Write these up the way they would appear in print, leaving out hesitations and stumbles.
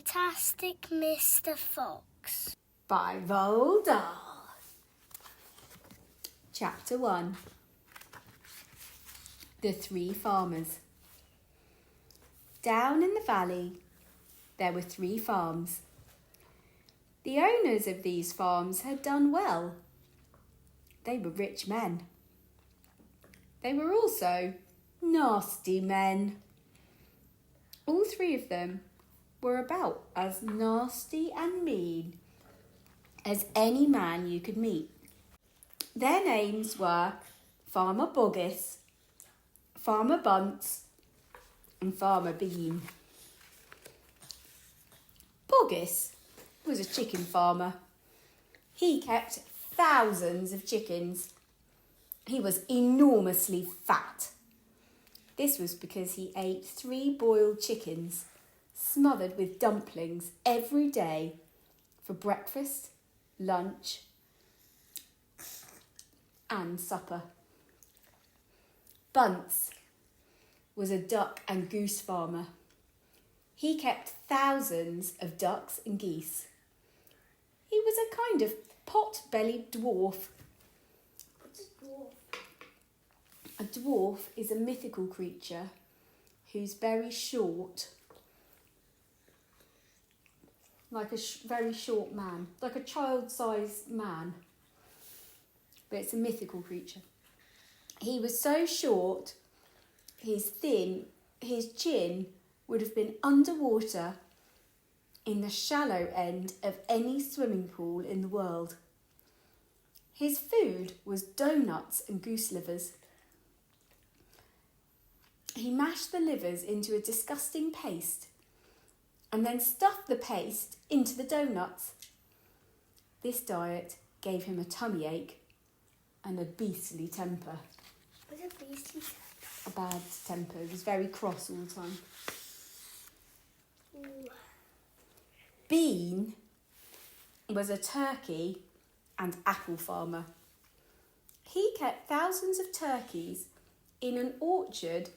Fantastic Mr. Fox by Roald Dahl. Chapter 1. The Three Farmers. Down in the valley, there were 3 farms. The owners of these farms had done well. They were rich men. They were also nasty men. All 3 of them were about as nasty and mean as any man you could meet. Their names were Farmer Boggis, Farmer Bunce, and Farmer Bean. Boggis was a chicken farmer. He kept thousands of chickens. He was enormously fat. This was because he ate 3 boiled chickens smothered with dumplings every day for breakfast, lunch, and supper. Bunce was a duck and goose farmer. He kept thousands of ducks and geese. He was a kind of pot-bellied dwarf. What's a dwarf? A dwarf is a mythical creature who's very short, like a very short man, like a child-sized man, but it's a mythical creature. He was so short, he's thin, his chin would have been underwater in the shallow end of any swimming pool in the world. His food was doughnuts and goose livers. He mashed the livers into a disgusting paste and then stuffed the paste into the doughnuts. This diet gave him a tummy ache and a beastly temper. What's a beastly temper? A bad temper. He was very cross all the time. Ooh. Bean was a turkey and apple farmer. He kept thousands of turkeys in an orchard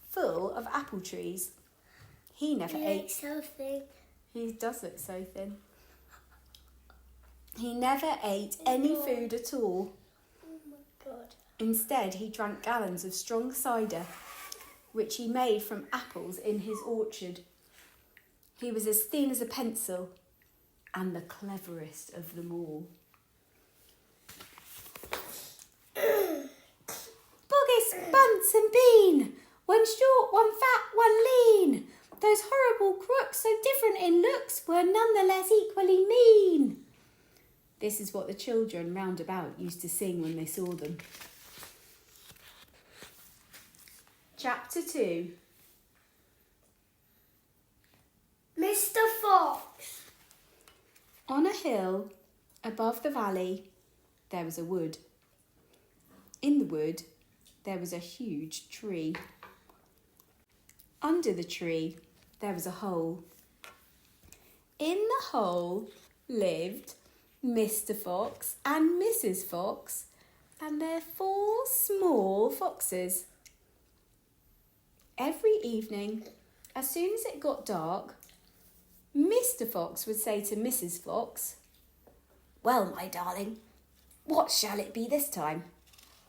full of apple trees. He never ate. So thin. He does look so thin. He never ate any food at all. Oh my God. Instead, he drank gallons of strong cider, which he made from apples in his orchard. He was as thin as a pencil and the cleverest of them all. Boggis, Bunce and Bean, one short, one fat, one lean. Those horrible crooks, so different in looks, were nonetheless equally mean. This is what the children round about used to sing when they saw them. Chapter 2. Mr. Fox. On a hill above the valley, there was a wood. In the wood, there was a huge tree. Under the tree, there was a hole. In the hole lived Mr. Fox and Mrs. Fox and their 4 small foxes. Every evening, as soon as it got dark, Mr. Fox would say to Mrs. Fox, "Well, my darling, what shall it be this time?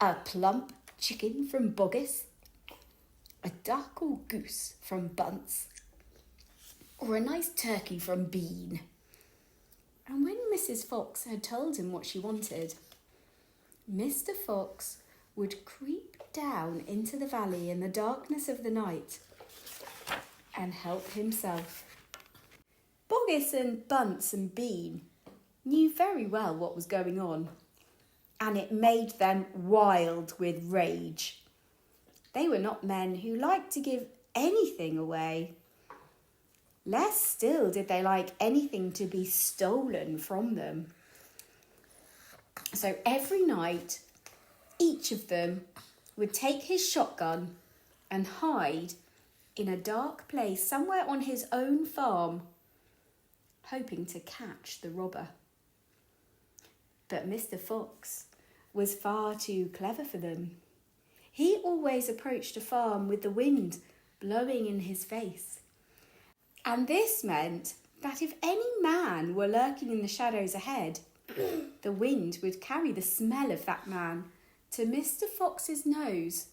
A plump chicken from Boggis? A duck or goose from Bunce? Or a nice turkey from Bean?" And when Mrs. Fox had told him what she wanted, Mr. Fox would creep down into the valley in the darkness of the night and help himself. Boggis and Bunce and Bean knew very well what was going on, and it made them wild with rage. They were not men who liked to give anything away. Less still did they like anything to be stolen from them. So every night, each of them would take his shotgun and hide in a dark place somewhere on his own farm, hoping to catch the robber. But Mr. Fox was far too clever for them. He always approached a farm with the wind blowing in his face. And this meant that if any man were lurking in the shadows ahead, the wind would carry the smell of that man to Mr. Fox's nose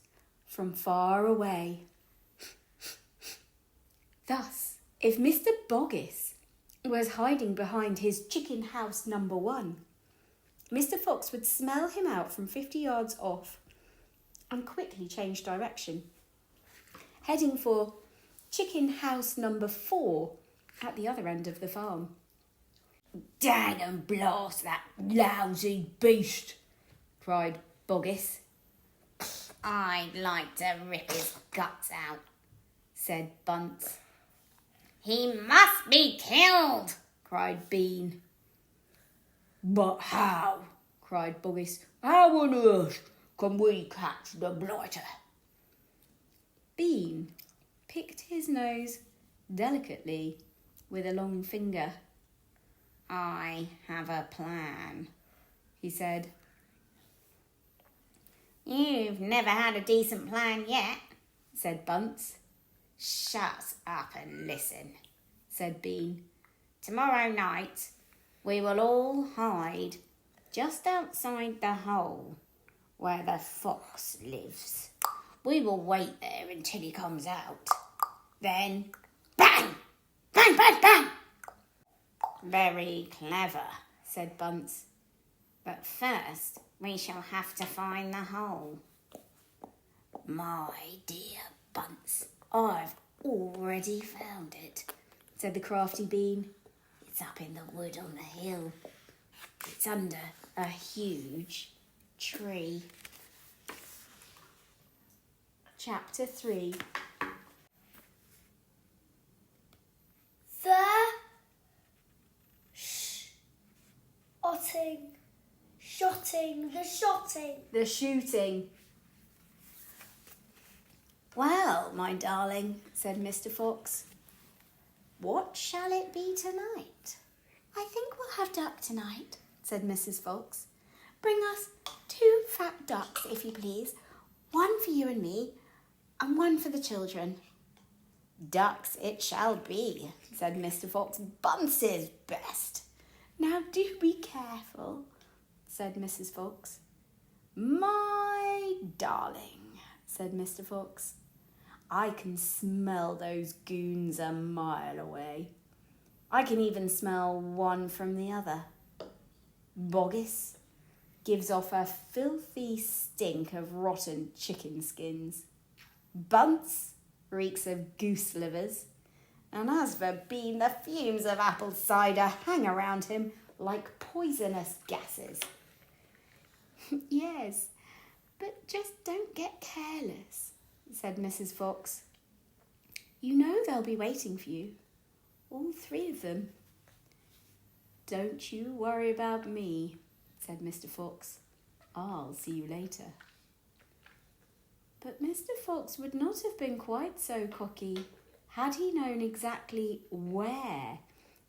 from far away. Thus, if Mr. Boggis was hiding behind his chicken house number 1, Mr. Fox would smell him out from 50 yards off and quickly change direction, heading for chicken house number 4 at the other end of the farm. "Dang and blast that lousy beast," cried Boggis. "I'd like to rip his guts out," said Bunce. "He must be killed," cried Bean. "But how?" cried Boggis. "How on earth can we catch the blighter?" Bean picked his nose delicately with a long finger. "I have a plan," he said. "You've never had a decent plan yet," said Bunce. "Shut up and listen," said Bean. "Tomorrow night we will all hide just outside the hole where the fox lives. We will wait there until he comes out. Then, bang! Bang, bang, bang!" "Very clever," said Bunce. "But first we shall have to find the hole." "My dear Bunce, I've already found it," said the crafty Bean. "It's up in the wood on the hill. It's under a huge tree." Chapter 3. The shooting. "Well, my darling," said Mr. Fox, "what shall it be tonight?" "I think we'll have duck tonight," said Mrs. Fox. "Bring us 2 fat ducks, if you please. 1 for you and me, and 1 for the children." "Ducks it shall be," said Mr. Fox. "Bunce's best." "Now do be careful," said Mrs. Fox. "My darling," said Mr. Fox, "I can smell those goons a mile away. I can even smell one from the other. Boggis gives off a filthy stink of rotten chicken skins. Bunce reeks of goose livers. And as for Bean, the fumes of apple cider hang around him like poisonous gases." "Yes, but just don't get careless," said Mrs. Fox. "You know they'll be waiting for you, all 3 of them." "Don't you worry about me," said Mr. Fox. "I'll see you later." But Mr. Fox would not have been quite so cocky had he known exactly where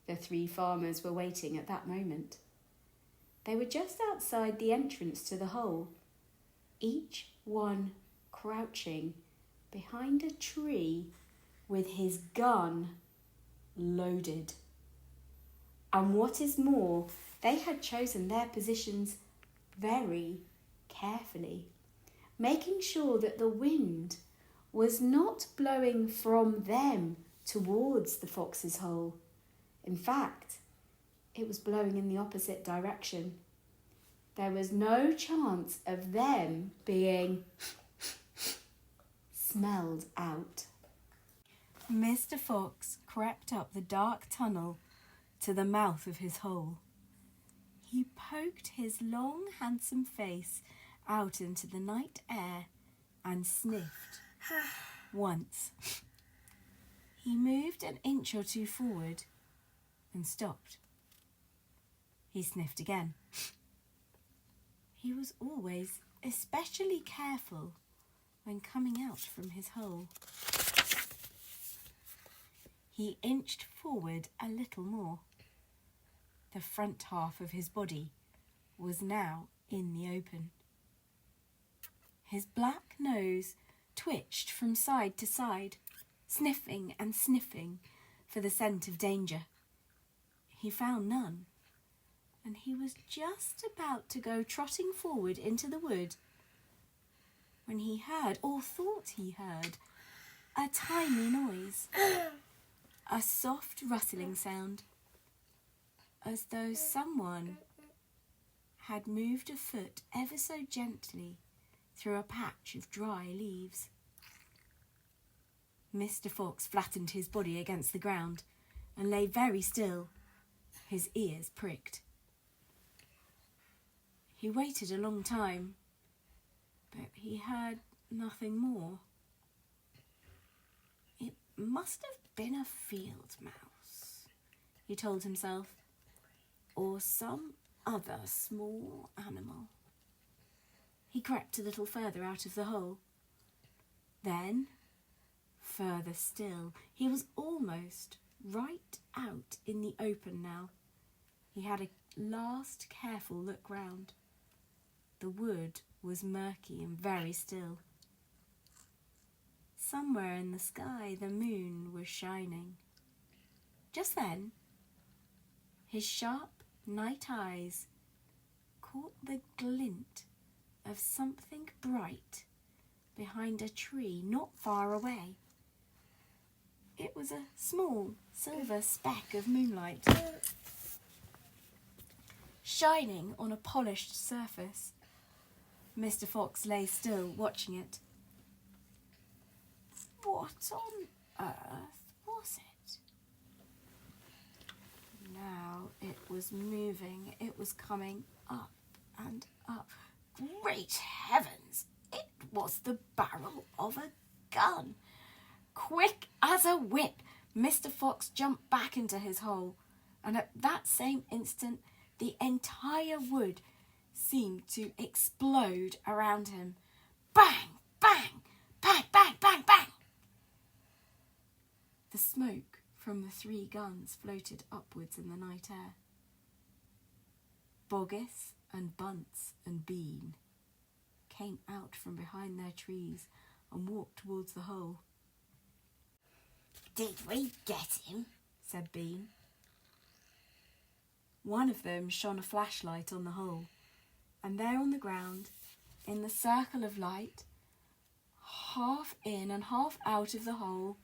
the 3 farmers were waiting at that moment. They were just outside the entrance to the hole, each one crouching behind a tree with his gun loaded. And what is more, they had chosen their positions very carefully, making sure that the wind was not blowing from them towards the fox's hole. In fact, it was blowing in the opposite direction. There was no chance of them being smelled out. Mr. Fox crept up the dark tunnel to the mouth of his hole. He poked his long, handsome face out into the night air and sniffed once. He moved an inch or 2 forward and stopped. He sniffed again. He was always especially careful when coming out from his hole. He inched forward a little more. The front half of his body was now in the open. His black nose twitched from side to side, sniffing and sniffing for the scent of danger. he found none, and he was just about to go trotting forward into the wood when he heard, or thought he heard, a tiny noise, a soft rustling sound, as though someone had moved a foot ever so gently through a patch of dry leaves. Mr. Fox flattened his body against the ground and lay very still, his ears pricked. He waited a long time, but he heard nothing more. It must have been a field mouse, he told himself, or some other small animal. He crept a little further out of the hole. Then, further still, he was almost right out in the open now. He had a last careful look round. The wood was murky and very still. Somewhere in the sky the moon was shining. Just then, his sharp night eyes caught the glint of something bright behind a tree not far away. It was a small silver speck of moonlight, shining on a polished surface. Mr. Fox lay still, watching it. What on earth was it? Now it was moving. It was coming up and up. Great heavens! It was the barrel of a gun. Quick as a whip, Mr. Fox jumped back into his hole, and at that same instant the entire wood seemed to explode around him. Bang! Bang! Bang! Bang! Bang! Bang! The smoke from the 3 guns floated upwards in the night air. Boggis and Bunce and Bean came out from behind their trees and walked towards the hole. Did we get him? Said Bean. One of them shone a flashlight on the hole, and there on the ground, in the circle of light, half in and half out of the hole,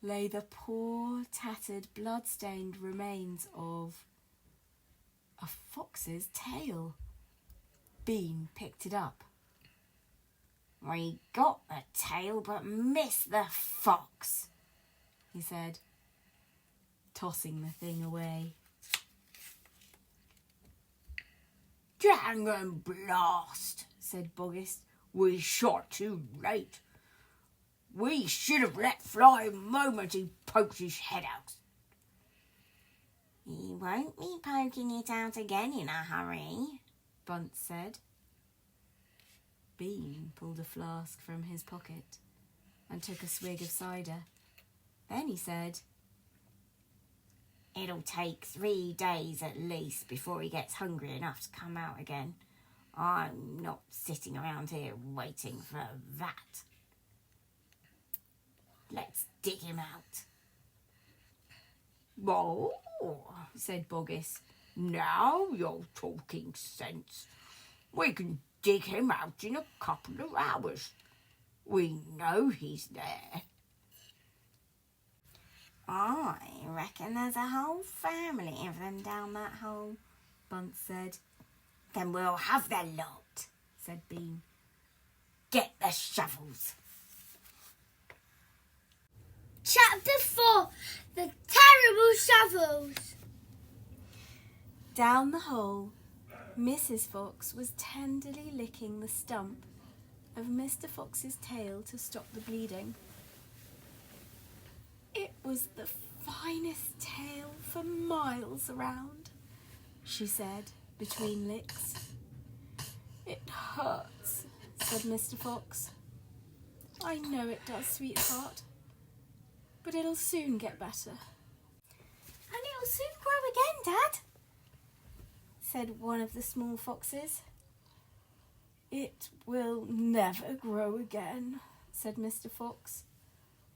lay the poor, tattered, blood-stained remains of a fox's tail. Bean picked it up. We got the tail but missed the fox, he said, tossing the thing away. Dang and blast, said Boggis. We shot too late. We should have let fly the moment he poked his head out. He won't be poking it out again in a hurry, Bunce said. Bean pulled a flask from his pocket and took a swig of cider. Then he said, It'll take 3 days at least before he gets hungry enough to come out again. I'm not sitting around here waiting for that. Let's dig him out. "Oh," said Boggis. Now you're talking sense. We can dig him out in a couple of hours. We know he's there. I reckon there's a whole family of them down that hole, Bunce said. Then we'll have their lot, said Bean. Get the shovels. Chapter 4. The Terrible Shovels. Down the hole, Mrs. Fox was tenderly licking the stump of Mr. Fox's tail to stop the bleeding. It was the finest tail for miles around, she said between licks. It hurts, said Mr. Fox. I know it does, sweetheart, but it'll soon get better. And it'll soon grow again, Dad, said one of the small foxes. It will never grow again, said Mr. Fox.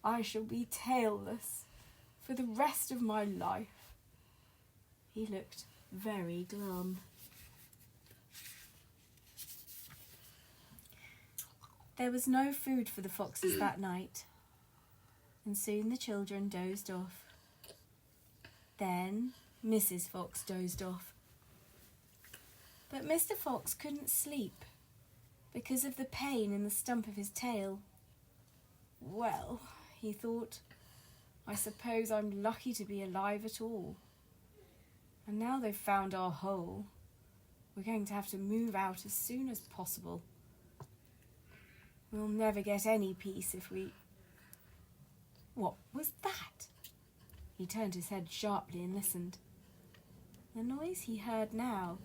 I shall be tailless for the rest of my life. He looked very glum. There was no food for the foxes that night, and soon the children dozed off. Then Mrs. Fox dozed off. But Mr. Fox couldn't sleep because of the pain in the stump of his tail. Well, he thought, I suppose I'm lucky to be alive at all. And now they've found our hole, we're going to have to move out as soon as possible. We'll never get any peace if we... What was that? He turned his head sharply and listened. The noise he heard now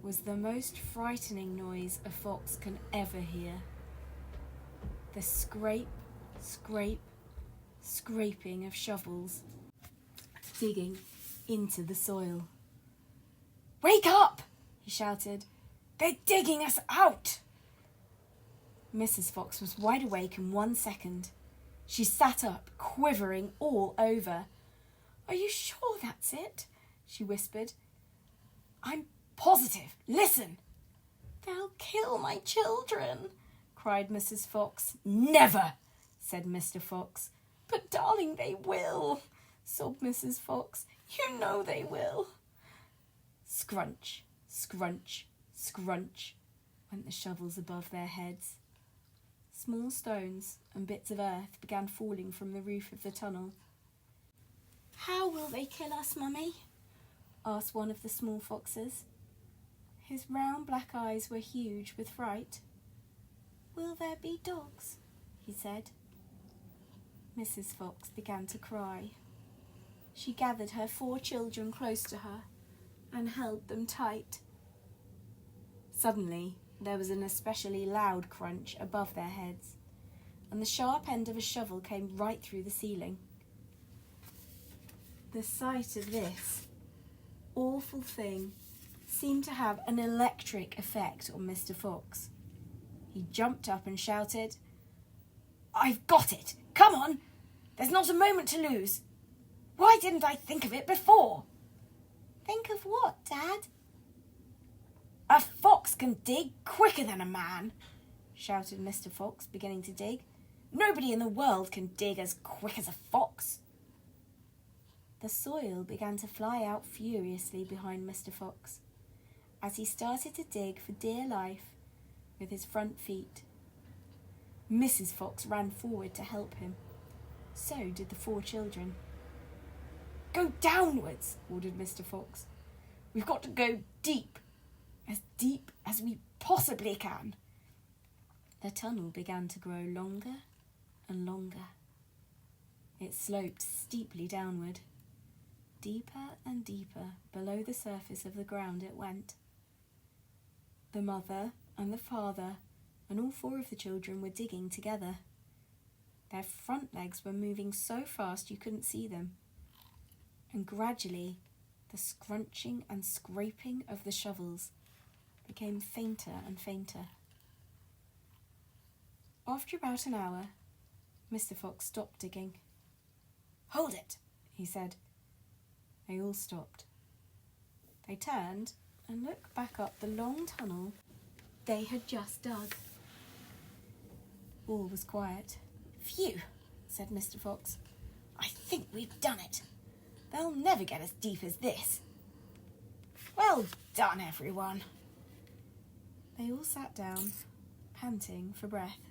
was the most frightening noise a fox can ever hear. The scrape, scrape, scraping of shovels digging into the soil. "Wake up!" he shouted. "They're digging us out!" Mrs. Fox was wide awake in 1 second. She sat up, quivering all over. "Are you sure that's it?" she whispered. "I'm positive. Listen!" "They'll kill my children," cried Mrs. Fox. "Never," said Mr. Fox. "But darling, they will," sobbed Mrs. Fox. "You know they will." Scrunch, scrunch, scrunch went the shovels above their heads. Small stones and bits of earth began falling from the roof of the tunnel. "How will they kill us, Mummy?" asked one of the small foxes. His round black eyes were huge with fright. "Will there be dogs?" he said. Mrs. Fox began to cry. She gathered her 4 children close to her and held them tight. Suddenly, there was an especially loud crunch above their heads, and the sharp end of a shovel came right through the ceiling. The sight of this awful thing seemed to have an electric effect on Mr. Fox. He jumped up and shouted, "I've got it! Come on! There's not a moment to lose! Why didn't I think of it before?" "Think of what, Dad?" "A fox can dig quicker than a man," shouted Mr. Fox, beginning to dig. "Nobody in the world can dig as quick as a fox." The soil began to fly out furiously behind Mr. Fox as he started to dig for dear life with his front feet. Mrs. Fox ran forward to help him. So did the 4 children. "Go downwards," ordered Mr. Fox. "We've got to go deep as we possibly can." The tunnel began to grow longer and longer. It sloped steeply downward. Deeper and deeper below the surface of the ground it went. The mother and the father and all 4 of the children were digging together. Their front legs were moving so fast you couldn't see them. And gradually, the scrunching and scraping of the shovels became fainter and fainter. After about an hour, Mr. Fox stopped digging. "Hold it," he said. They all stopped. They turned and looked back up the long tunnel they had just dug. All was quiet. "Phew," said Mr. Fox. "I think we've done it. They'll never get as deep as this. Well done, everyone." They all sat down, panting for breath.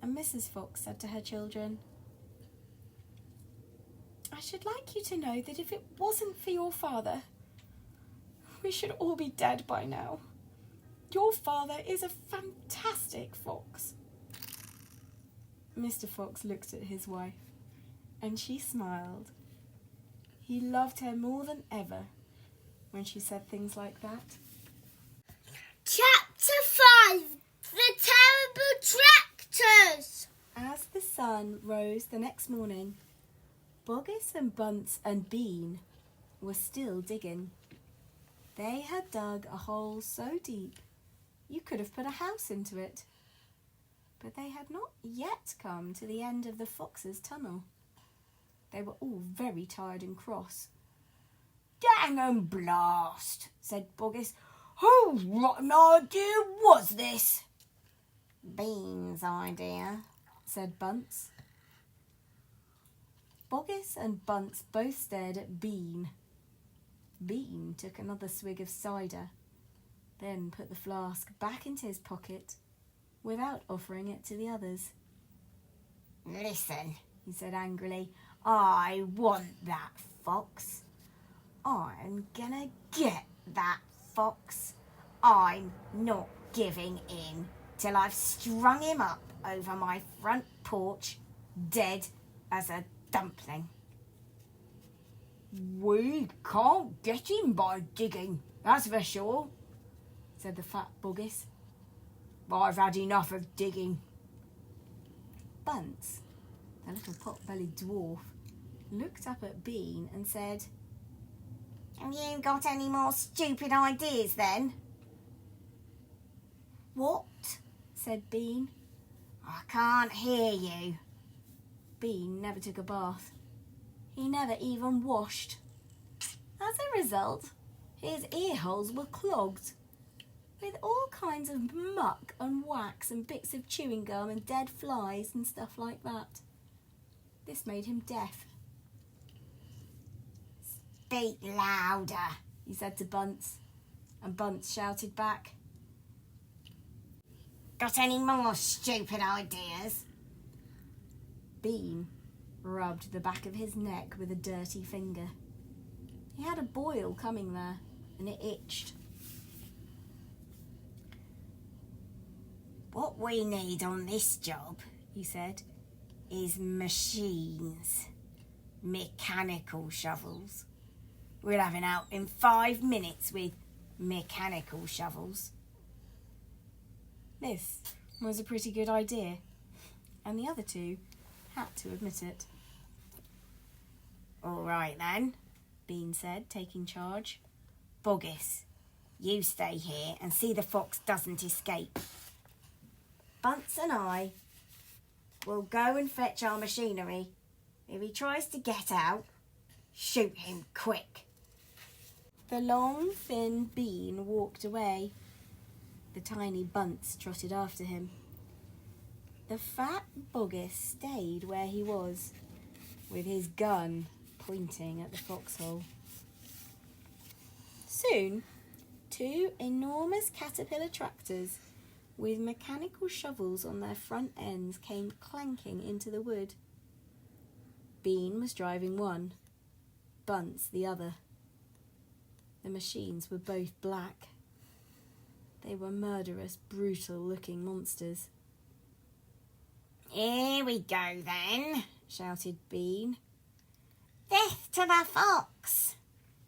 And Mrs. Fox said to her children, "I should like you to know that if it wasn't for your father, we should all be dead by now. Your father is a fantastic fox." Mr. Fox looked at his wife, and she smiled. He loved her more than ever when she said things like that. Chapter 5. The Terrible Tractors. As the sun rose the next morning, Boggis and Bunce and Bean were still digging. They had dug a hole so deep you could have put a house into it. But they had not yet come to the end of the fox's tunnel. They were all very tired and cross. Dang and blast, said Boggis. Whose rotten idea was this? Bean's idea, said Bunce. Boggis and Bunce both stared at Bean. Bean took another swig of cider, then put the flask back into his pocket without offering it to the others. Listen, he said angrily, I want that fox. I'm gonna get that fox. I'm not giving in till I've strung him up over my front porch, dead as a dumpling. We can't get him by digging, that's for sure, said the fat Boggis. I've had enough of digging. Bunce, the little pot-bellied dwarf, looked up at Bean and said, Have you got any more stupid ideas then? What? Said Bean. I can't hear you. Bean never took a bath. He never even washed. As a result, his ear holes were clogged with all kinds of muck and wax and bits of chewing gum and dead flies and stuff like that. This made him deaf. Speak louder, he said to Bunce, and Bunce shouted back, Got any more stupid ideas? Bean rubbed the back of his neck with a dirty finger. He had a boil coming there, and it itched. What we need on this job, he said, is machines. Mechanical shovels. We'll have it out in 5 minutes with mechanical shovels. This was a pretty good idea, and the other two had to admit it. All right then, Bean said, taking charge. Boggis, you stay here and see the fox doesn't escape. Bunce and I will go and fetch our machinery. If he tries to get out, shoot him quick. The long, thin Bean walked away. The tiny Bunce trotted after him. The fat Boggis stayed where he was, with his gun pointing at the foxhole. Soon, 2 enormous caterpillar tractors with mechanical shovels on their front ends came clanking into the wood. Bean was driving one, Bunce the other. The machines were both black. They were murderous, brutal-looking monsters. Here we go then, shouted Bean. Death to the fox,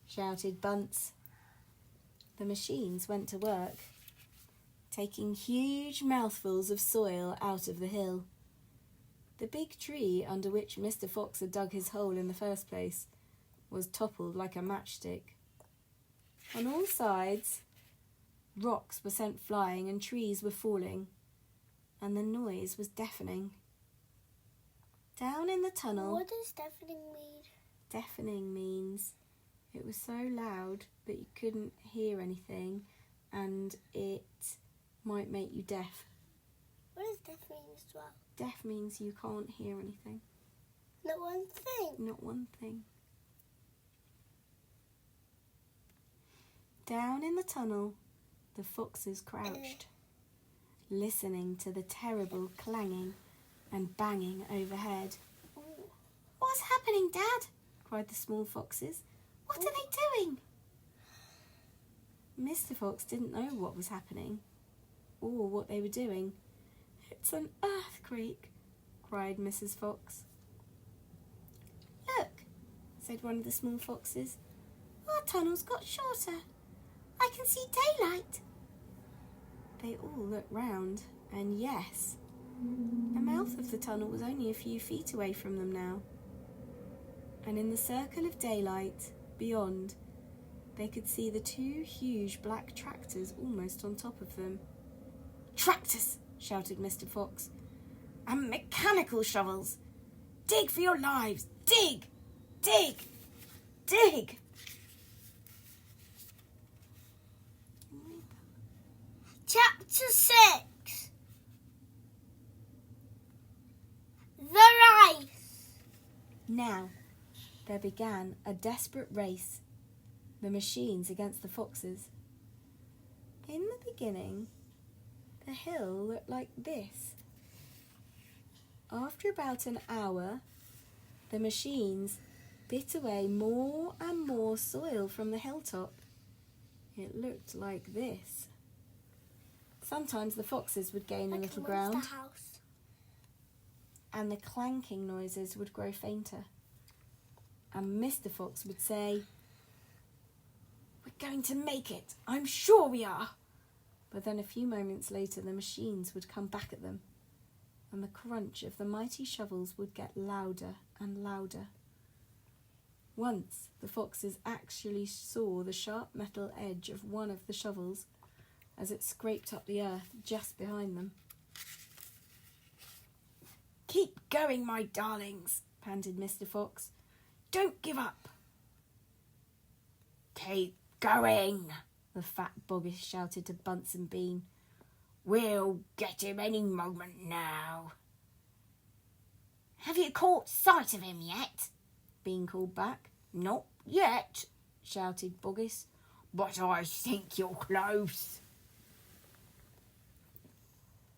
shouted Bunce. The machines went to work, taking huge mouthfuls of soil out of the hill. The big tree under which Mr. Fox had dug his hole in the first place was toppled like a matchstick. On all sides, rocks were sent flying and trees were falling, and the noise was deafening. Down in the tunnel... What does deafening mean? Deafening means it was so loud that you couldn't hear anything and it might make you deaf. What does deaf mean as well? Deaf means you can't hear anything. Not one thing. Not one thing. Down in the tunnel, the foxes crouched, listening to the terrible clanging and banging overhead. Ooh. What's happening, Dad? Cried the small foxes. What are they doing? Mr. Fox didn't know what was happening or what they were doing. It's an earthquake, cried Mrs. Fox. Look, said one of the small foxes. Our tunnel's got shorter. I can see daylight. They all looked round, and yes, the mouth of the tunnel was only a few feet away from them now. And in the circle of daylight beyond, they could see the 2 huge black tractors almost on top of them. Tractors, shouted Mr. Fox, and mechanical shovels. Dig for your lives! Dig! Dig! Dig! Chapter 6. The Race. Now, there began a desperate race, the machines against the foxes. In the beginning, the hill looked like this. After about an hour, the machines bit away more and more soil from the hilltop. It looked like this. Sometimes the foxes would gain a Like little a ground, monster house. and the clanking noises would grow fainter. And Mr. Fox would say, "We're going to make it, I'm sure we are." But then a few moments later the machines would come back at them, and the crunch of the mighty shovels would get louder and louder. Once the foxes actually saw the sharp metal edge of one of the shovels as it scraped up the earth just behind them. "Keep going, my darlings," panted Mr. Fox. "Don't give up." Keep going, the fat boggis shouted to Bunce and Bean. we'll get him any moment now. "Have you caught sight of him yet?" Bean called back. Not yet, shouted Boggis, but I think you're close.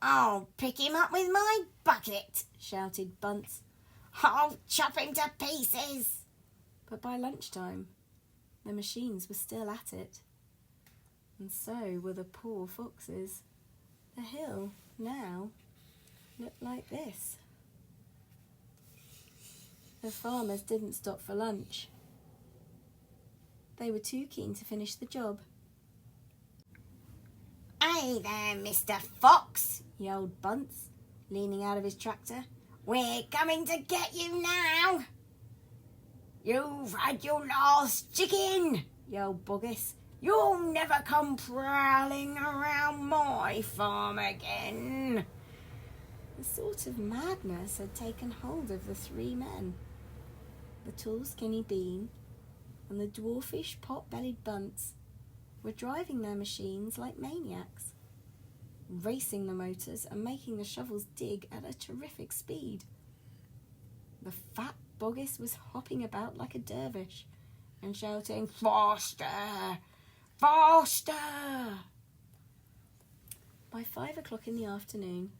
"I'll pick him up with my bucket," shouted Bunce. "I'll chop him to pieces." But by lunchtime, the machines were still at it. And so were the poor foxes. The hill now looked like this. The farmers didn't stop for lunch. They were too keen to finish the job. "Hey there, Mr. Fox," yelled Bunce, leaning out of his tractor. "We're coming to get you now." You've had your last chicken, yelled Boggis. You'll never come prowling around my farm again. A sort of madness had taken hold of the three men. The tall, skinny Bean and the dwarfish, pot-bellied Bunce were driving their machines like maniacs, racing the motors and making the shovels dig at a terrific speed. The fat Boggis was hopping about like a dervish and shouting, "Faster! Faster!" By 5 o'clock in the afternoon,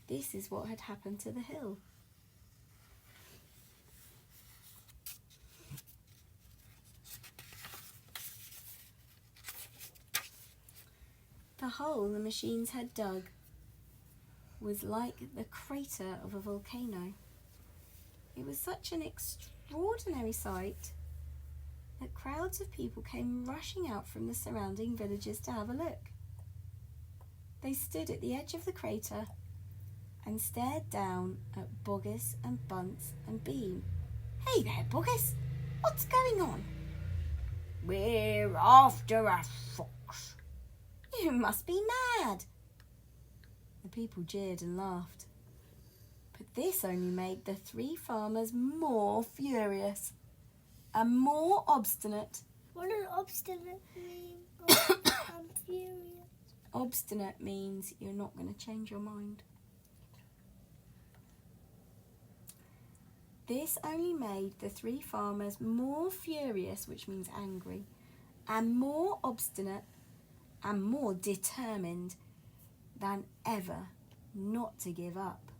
this is what had happened to the hill. The hole the machines had dug was like the crater of a volcano. It was such an extraordinary sight that crowds of people came rushing out from the surrounding villages to have a look. They stood at the edge of the crater and stared down at Boggis and Bunce and Bean. "Hey there, Boggis, what's going on?" We're after a fox. "You must be mad." The people jeered and laughed. But this only made the three farmers more furious and more obstinate. What does obstinate mean? I'm furious. Obstinate means you're not going to change your mind. This only made the three farmers more furious, which means angry, and more obstinate and more determined than ever not to give up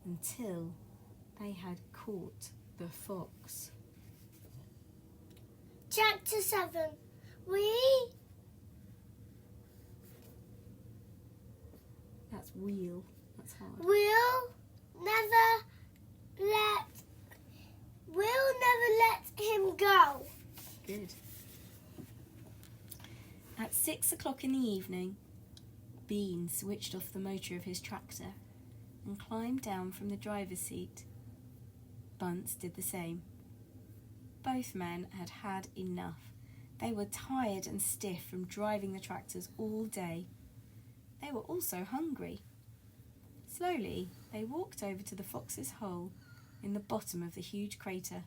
until they had caught the fox. Chapter 7. That's wheel. That's hard. We'll never let him go. Good. At 6 o'clock in the evening, Bean switched off the motor of his tractor and climbed down from the driver's seat. Bunce did the same. Both men had had enough. They were tired and stiff from driving the tractors all day. They were also hungry. Slowly, they walked over to the fox's hole in the bottom of the huge crater.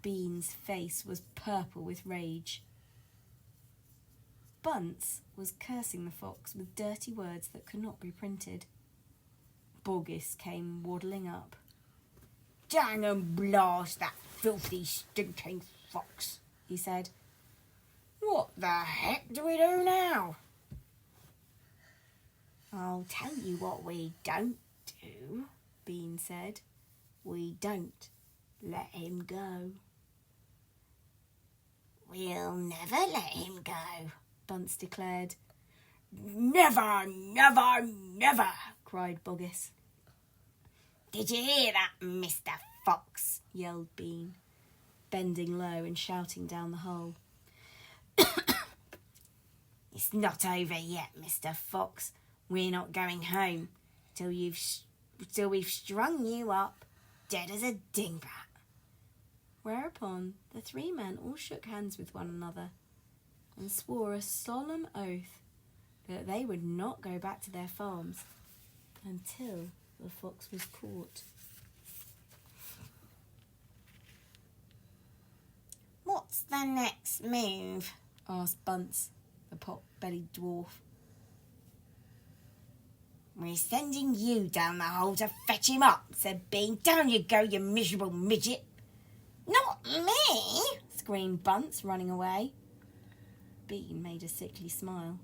Bean's face was purple with rage. Bunce was cursing the fox with dirty words that could not be printed. Boggis came waddling up. "Dang and blast that filthy, stinking fox," he said. "What the heck do we do now?" "I'll tell you what we don't do," Bean said. "We don't let him go." We'll never let him go, Bunce declared. "Never, never, never," cried Boggis. Did you hear that, Mr. Fox? Yelled Bean, bending low and shouting down the hole. It's not over yet, Mr. Fox. We're not going home till we've strung you up dead as a dingbat. Whereupon the three men all shook hands with one another and swore a solemn oath that they would not go back to their farms until the fox was caught. What's the next move? Asked Bunce, the pot-bellied dwarf. We're sending you down the hole to fetch him up, said Bean. Down you go, you miserable midget. Not me, Screamed Bunce, running away. Bean made a sickly smile.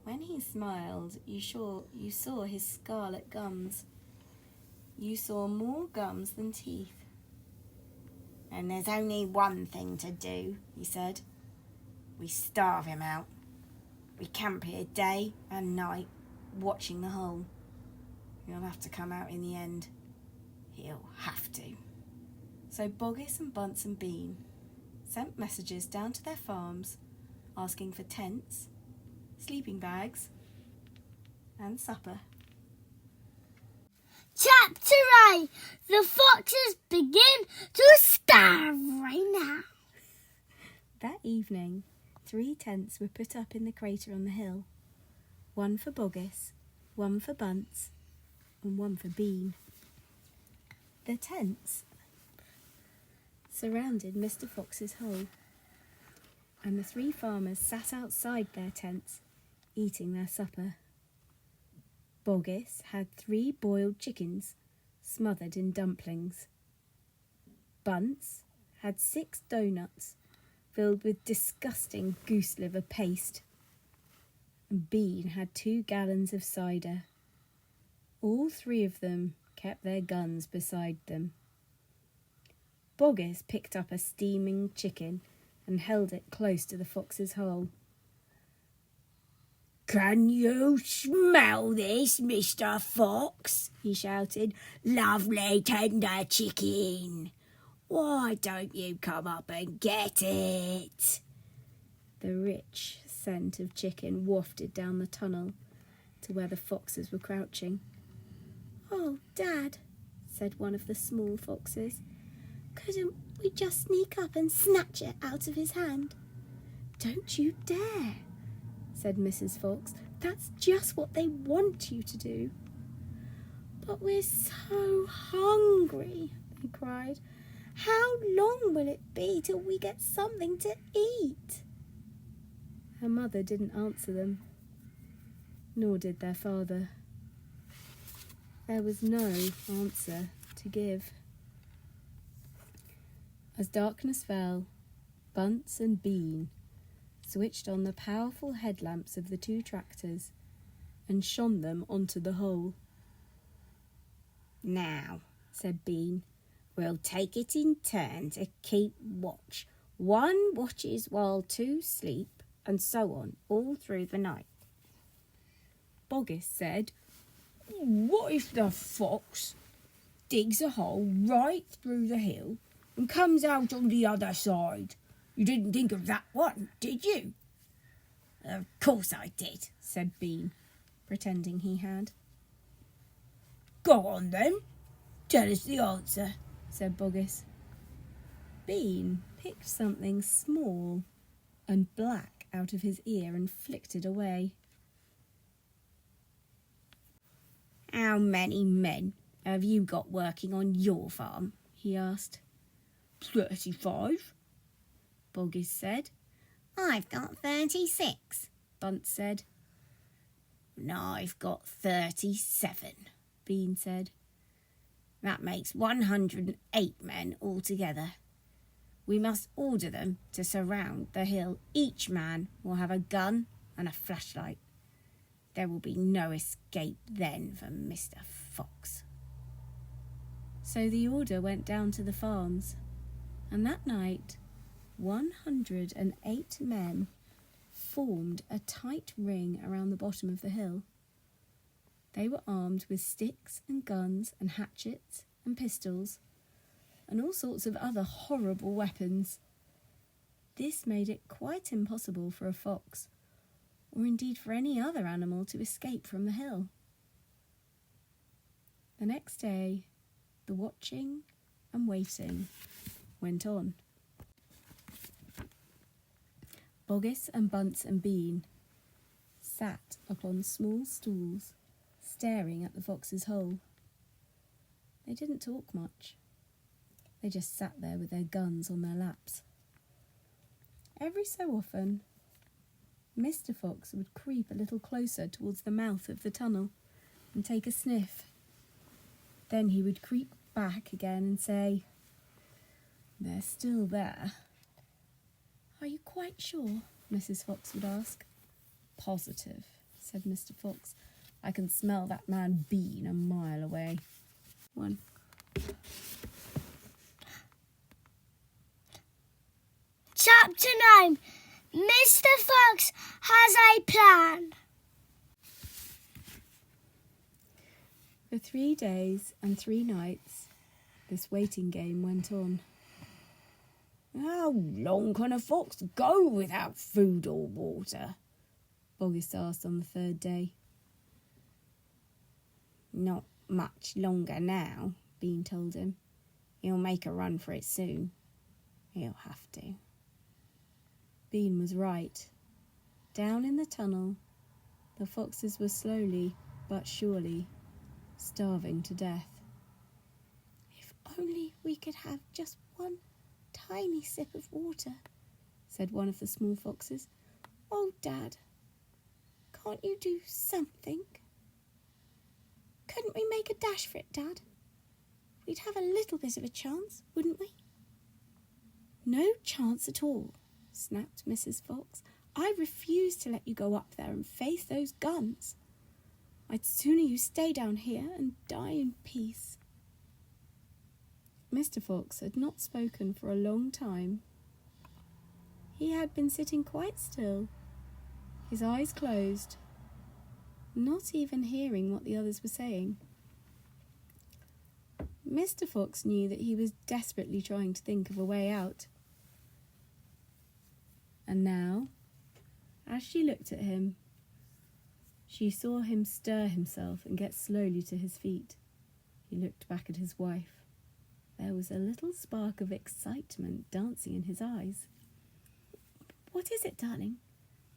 When he smiled, you saw his scarlet gums. You saw more gums than teeth. And there's only one thing to do, he said. We starve him out. We camp here day and night, watching the hole. He'll have to come out in the end. He'll have to. So Boggis and Bunce and Bean sent messages down to their farms asking for tents, sleeping bags, and supper. Chapter 8. The foxes begin to starve right now. That evening, 3 tents were put up in the crater on the hill. One for Boggis, one for Bunce, and one for Bean. The tents surrounded Mr. Fox's hole, and the 3 farmers sat outside their tents, eating their supper. Boggis had 3 boiled chickens, smothered in dumplings. Bunce had 6 doughnuts, filled with disgusting goose liver paste. And Bean had 2 gallons of cider. All 3 of them kept their guns beside them. Boggis picked up a steaming chicken and held it close to the fox's hole. "Can you smell this, Mr. Fox?" he shouted. "Lovely tender chicken. Why don't you come up and get it?" The rich scent of chicken wafted down the tunnel to where the foxes were crouching. "Oh, Dad," said one of the small foxes, "couldn't we just sneak up and snatch it out of his hand?" "Don't you dare," said Mrs. Fox. "That's just what they want you to do." "But we're so hungry," they cried. "How long will it be till we get something to eat?" Her mother didn't answer them, nor did their father. There was no answer to give. As darkness fell, Bunce and Bean switched on the powerful headlamps of the 2 tractors and shone them onto the hole. Now, said Bean, we'll take it in turn to keep watch. 1 watches while 2 sleep, and so on, all through the night. Boggis said, "What if the fox digs a hole right through the hill and comes out on the other side? You didn't think of that one, did you?" Of course I did, said Bean, pretending he had. "Go on then, tell us the answer," said Boggis. Bean picked something small and black out of his ear and flicked it away. "How many men have you got working on your farm?" he asked. 35, Boggis said. I've got 36, Bunce said. And I've got 37, Bean said. That makes 108 men altogether. We must order them to surround the hill. Each man will have a gun and a flashlight. There will be no escape then for Mr. Fox. So the order went down to the farms, and that night 108 men formed a tight ring around the bottom of the hill. They were armed with sticks and guns and hatchets and pistols and all sorts of other horrible weapons. This made it quite impossible for a fox, or indeed for any other animal, to escape from the hill. The next day, the watching and waiting went on. Boggis and Bunce and Bean sat upon small stools, staring at the fox's hole. They didn't talk much. They just sat there with their guns on their laps. Every so often, Mr. Fox would creep a little closer towards the mouth of the tunnel and take a sniff. Then he would creep back again and say, "They're still there." "Are you quite sure?" Mrs. Fox would ask. "Positive," said Mr. Fox. "I can smell that man Bean a mile away." One. Chapter 9. Mr. Fox has a plan. For 3 days and 3 nights, this waiting game went on. How long can a fox go without food or water? Boggis asked on the 3rd day. Not much longer now, Bean told him. He'll make a run for it soon. He'll have to. Bean was right. Down in the tunnel, the foxes were slowly but surely starving to death. "If only we could have just one tiny sip of water," said one of the small foxes. "Oh, Dad, can't you do something? Couldn't we make a dash for it, Dad? We'd have a little bit of a chance, wouldn't we?" "No chance at all," snapped Mrs. Fox. "I refuse to let you go up there and face those guns. I'd sooner you stay down here and die in peace." Mr. Fox had not spoken for a long time. He had been sitting quite still, his eyes closed, not even hearing what the others were saying. Mr. Fox knew that he was desperately trying to think of a way out. And now, as she looked at him, she saw him stir himself and get slowly to his feet. He looked back at his wife. There was a little spark of excitement dancing in his eyes. "What is it, darling?"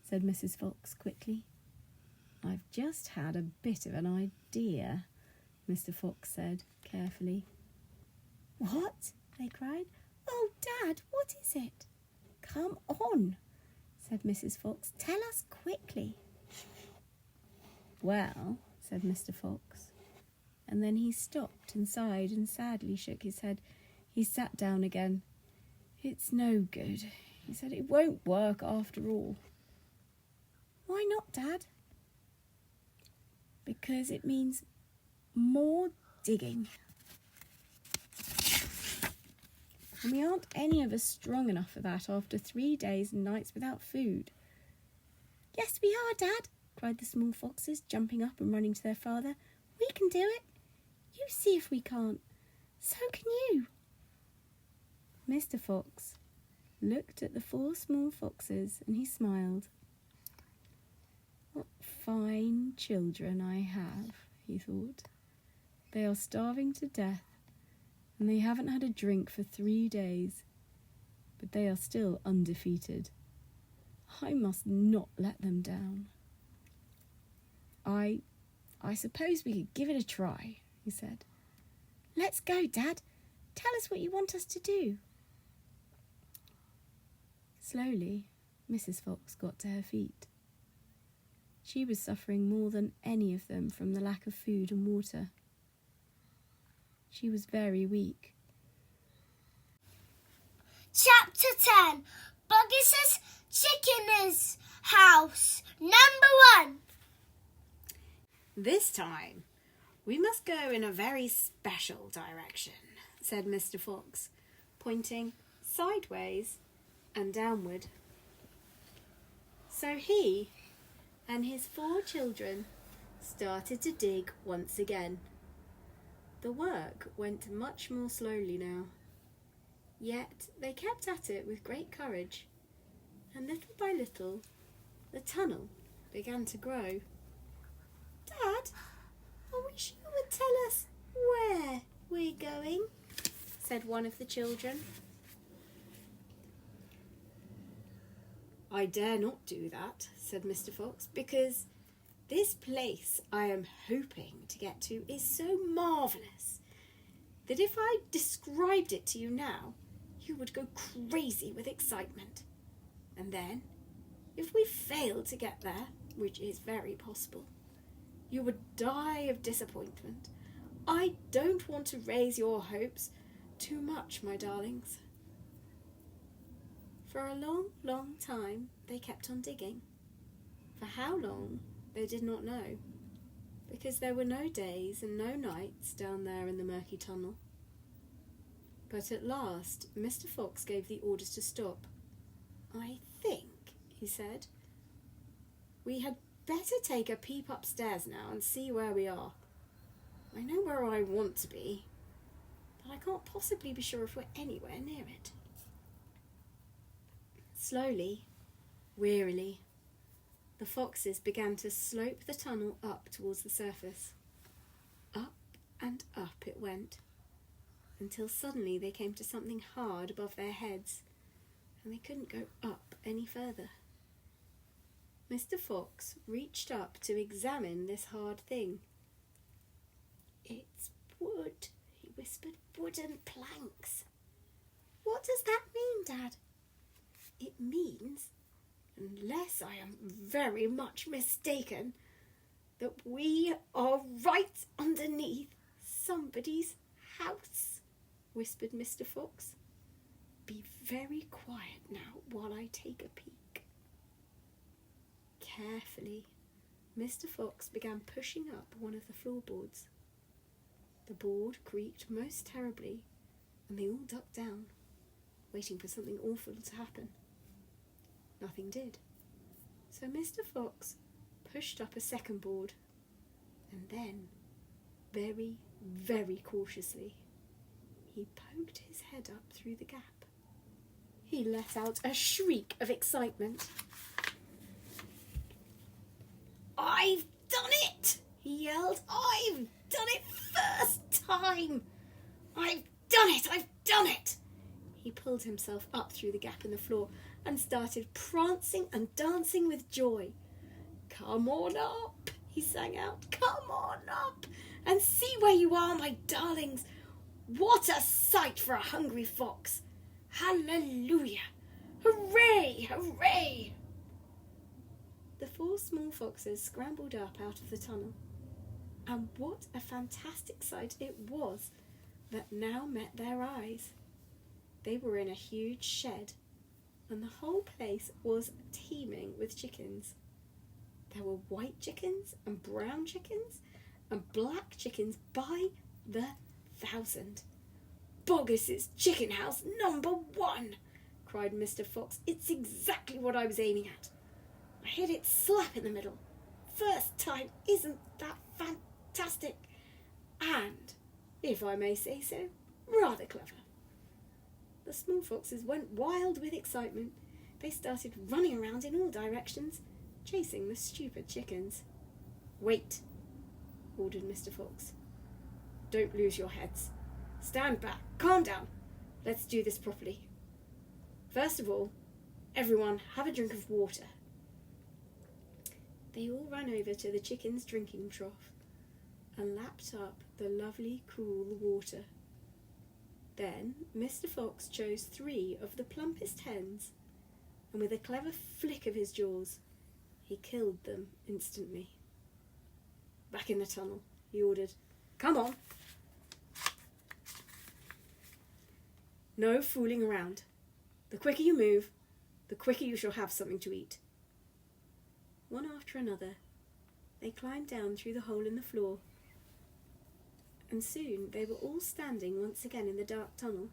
said Mrs. Fox quickly. "I've just had a bit of an idea," Mr. Fox said carefully. "What?" they cried. "Oh, Dad, what is it?" "Come on," said Mrs. Fox. "Tell us quickly." "Well," said Mr. Fox, and then he stopped and sighed and sadly shook his head. He sat down again. "It's no good," he said. "It won't work after all." "Why not, Dad?" "Because it means more digging. And we aren't any of us strong enough for that after 3 days and nights without food." "Yes, we are, Dad," cried the small foxes, jumping up and running to their father. "We can do it. You see if we can't. So can you." Mr. Fox looked at the 4 small foxes and he smiled. "What fine children I have," he thought. "They are starving to death and they haven't had a drink for 3 days, but they are still undefeated. I must not let them down. I suppose we could give it a try," he said. "Let's go, Dad. Tell us what you want us to do." Slowly, Mrs. Fox got to her feet. She was suffering more than any of them from the lack of food and water. She was very weak. Chapter 10. Buggus's Chicken's House. Number 1. This time, we must go in a very special direction, said Mr. Fox, pointing sideways and downward. So he and his 4 children started to dig once again. The work went much more slowly now, yet they kept at it with great courage, and little by little the tunnel began to grow. Dad, I wish you would tell us where we're going, said one of the children. I dare not do that, said Mr. Fox, because this place I am hoping to get to is so marvellous that if I described it to you now, you would go crazy with excitement. And then, if we fail to get there, which is very possible, you would die of disappointment. I don't want to raise your hopes too much, my darlings. For a long, long time they kept on digging. For how long, they did not know, because there were no days and no nights down there in the murky tunnel. But at last Mr. Fox gave the orders to stop. I think, he said, we had better take a peep upstairs now and see where we are. I know where I want to be, but I can't possibly be sure if we're anywhere near it. Slowly, wearily, the foxes began to slope the tunnel up towards the surface. Up and up it went, until suddenly they came to something hard above their heads, and they couldn't go up any further. Mr. Fox reached up to examine this hard thing. It's wood, he whispered, wooden planks. What does that mean, Dad? It means, unless I am very much mistaken, that we are right underneath somebody's house, whispered Mr. Fox. Be very quiet now while I take a peek. Carefully, Mr. Fox began pushing up one of the floorboards. The board creaked most terribly, and they all ducked down, waiting for something awful to happen. Nothing did. So Mr. Fox pushed up a second board, and then, very, very cautiously, he poked his head up through the gap. He let out a shriek of excitement. I've done it! He yelled. I've done it first time! I've done it! I've done it! He pulled himself up through the gap in the floor and started prancing and dancing with joy. Come on up, he sang out. Come on up and see where you are, my darlings. What a sight for a hungry fox! Hallelujah! Hooray! Hooray! The 4 small foxes scrambled up out of the tunnel, and what a fantastic sight it was that now met their eyes. They were in a huge shed, and the whole place was teeming with chickens. There were white chickens and brown chickens and black chickens by the 1,000. Boggus's chicken house number 1, cried Mr. Fox. It's exactly what I was aiming at. I hit it slap in the middle. First time, isn't that fantastic? And, if I may say so, rather clever. The small foxes went wild with excitement. They started running around in all directions, chasing the stupid chickens. Wait, ordered Mr. Fox. Don't lose your heads. Stand back, calm down. Let's do this properly. First of all, everyone have a drink of water. They all ran over to the chicken's drinking trough and lapped up the lovely, cool water. Then Mr. Fox chose 3 of the plumpest hens and with a clever flick of his jaws, he killed them instantly. Back in the tunnel, he ordered, "Come on." No fooling around. The quicker you move, the quicker you shall have something to eat. One after another, they climbed down through the hole in the floor, and soon they were all standing once again in the dark tunnel.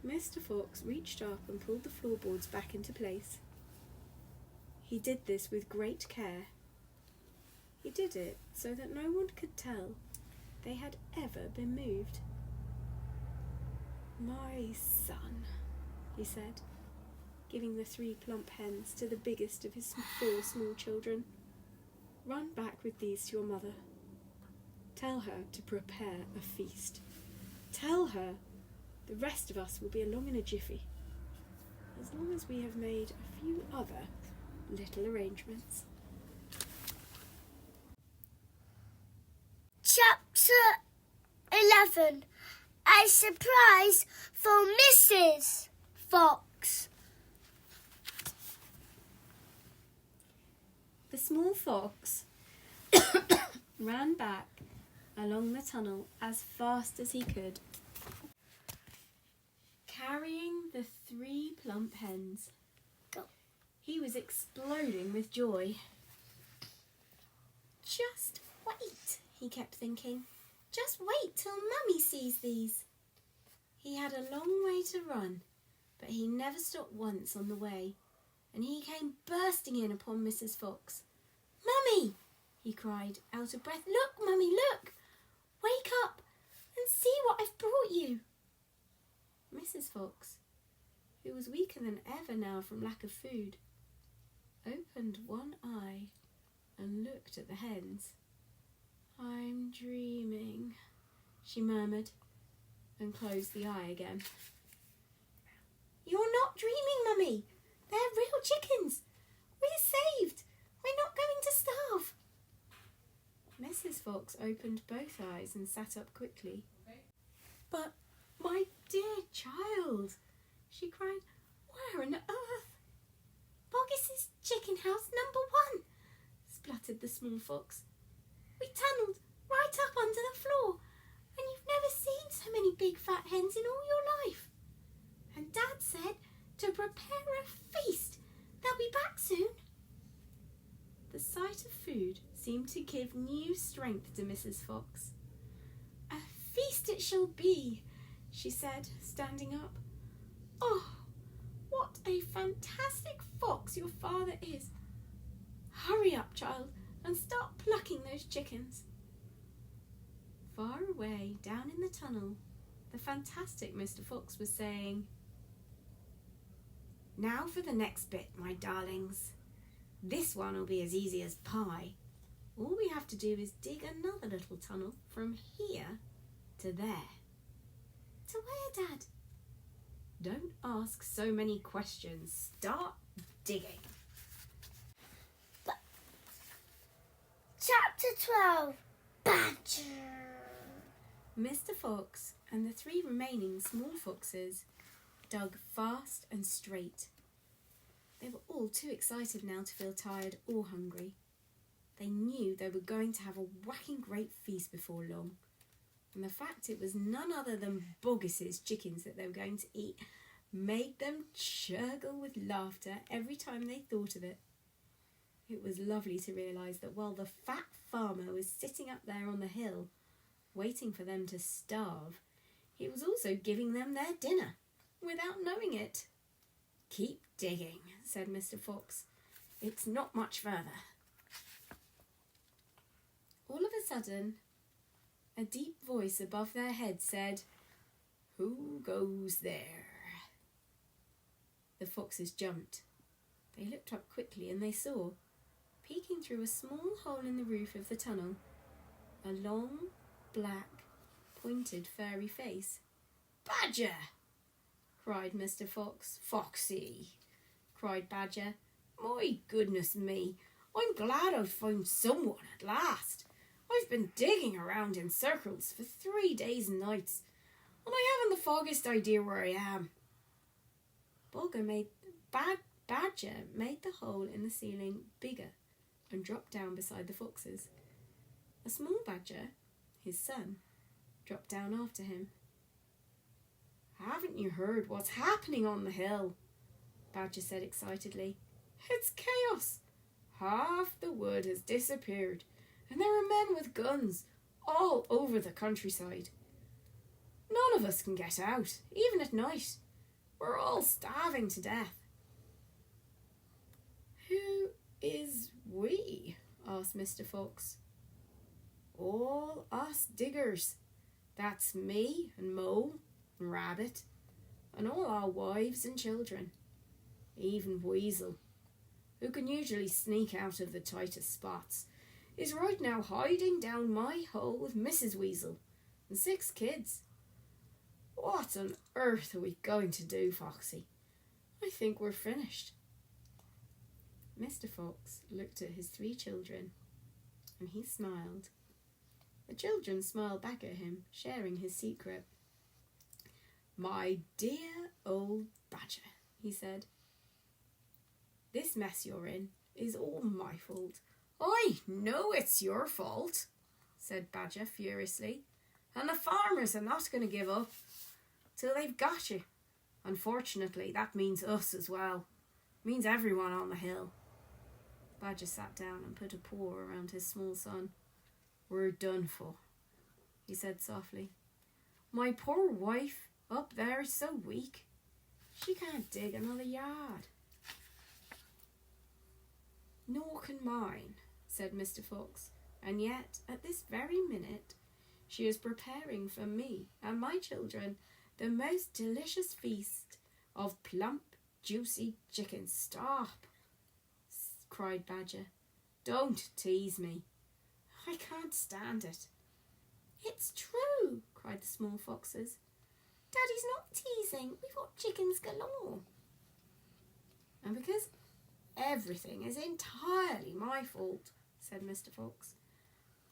Mr. Fox reached up and pulled the floorboards back into place. He did this with great care. He did it so that no one could tell they had ever been moved. "My son," he said, giving the 3 plump hens to the biggest of his 4 small children. "Run back with these to your mother. Tell her to prepare a feast. Tell her the rest of us will be along in a jiffy, as long as we have made a few other little arrangements." Chapter 11. A surprise for Mrs. Fox. The small fox ran back along the tunnel as fast as he could, carrying the 3 plump hens. He was exploding with joy. "Just wait," he kept thinking. "Just wait till Mummy sees these." He had a long way to run, but he never stopped once on the way, and he came bursting in upon Mrs. Fox. "Mummy!" he cried, out of breath. "Look, Mummy, look! Wake up and see what I've brought you." Mrs. Fox, who was weaker than ever now from lack of food, opened one eye and looked at the hens. "I'm dreaming," she murmured, and closed the eye again. "You're not dreaming, Mummy. They're real chickens. We're saved. We're not going to starve." Mrs. Fox opened both eyes and sat up quickly. "But, my dear child," she cried, "where on earth?" "Boggis's chicken house #1, spluttered the small fox. "We tunnelled right up under the floor, and you've never seen so many big fat hens in all your life. And Dad said to prepare a feast. They'll be back soon." The sight of food seemed to give new strength to Mrs. Fox. "A feast it shall be," she said, standing up. "Oh, what a fantastic fox your father is. Hurry up, child, and start plucking those chickens." Far away, down in the tunnel, the fantastic Mr. Fox was saying, "Now for the next bit, my darlings. This one will be as easy as pie. All we have to do is dig another little tunnel from here to there." "To where, Dad?" "Don't ask so many questions. Start digging." Chapter 12. Badger. Mr. Fox and the 3 remaining small foxes dug fast and straight. They were all too excited now to feel tired or hungry. They knew they were going to have a whacking great feast before long, and the fact it was none other than Boggis's chickens that they were going to eat made them churgle with laughter every time they thought of it. It was lovely to realise that while the fat farmer was sitting up there on the hill, waiting for them to starve, he was also giving them their dinner, without knowing it. "Keep digging," said Mr. Fox. "It's not much further." All of a sudden, a deep voice above their heads said, "Who goes there?" The foxes jumped. They looked up quickly and they saw, peeking through a small hole in the roof of the tunnel, a long, black, pointed, furry face. "Badger!" cried Mr. Fox. "Foxy!" cried Badger. "My goodness me, I'm glad I've found someone at last. I've been digging around in circles for 3 days and nights, and I haven't the foggiest idea where I am." Badger made the hole in the ceiling bigger and dropped down beside the foxes. A small badger, his son, dropped down after him. "Haven't you heard what's happening on the hill?" Badger said excitedly. "It's chaos. Half the wood has disappeared, and there are men with guns all over the countryside. None of us can get out, even at night. We're all starving to death." "Who is we?" asked Mr. Fox. "All us diggers. That's me and Mole and Rabbit and all our wives and children. Even Weasel, who can usually sneak out of the tightest spots, is right now hiding down my hole with Mrs. Weasel and 6 kids. What on earth are we going to do, Foxy? I think we're finished." Mr. Fox looked at his 3 children and he smiled. The children smiled back at him, sharing his secret. "My dear old Badger," he said, "this mess you're in is all my fault." "I know it's your fault," said Badger furiously, "and the farmers are not going to give up till they've got you. Unfortunately, that means us as well. It means everyone on the hill." Badger sat down and put a paw around his small son. "We're done for," he said softly. "My poor wife up there is so weak. She can't dig another yard." "Nor can mine," said Mr. Fox, "and yet at this very minute she is preparing for me and my children the most delicious feast of plump, juicy chicken." "Stop!" cried Badger. "Don't tease me. I can't stand it." "It's true," cried the small foxes. "Daddy's not teasing. We've got chickens galore." "And because everything is entirely my fault," said Mr. Fox,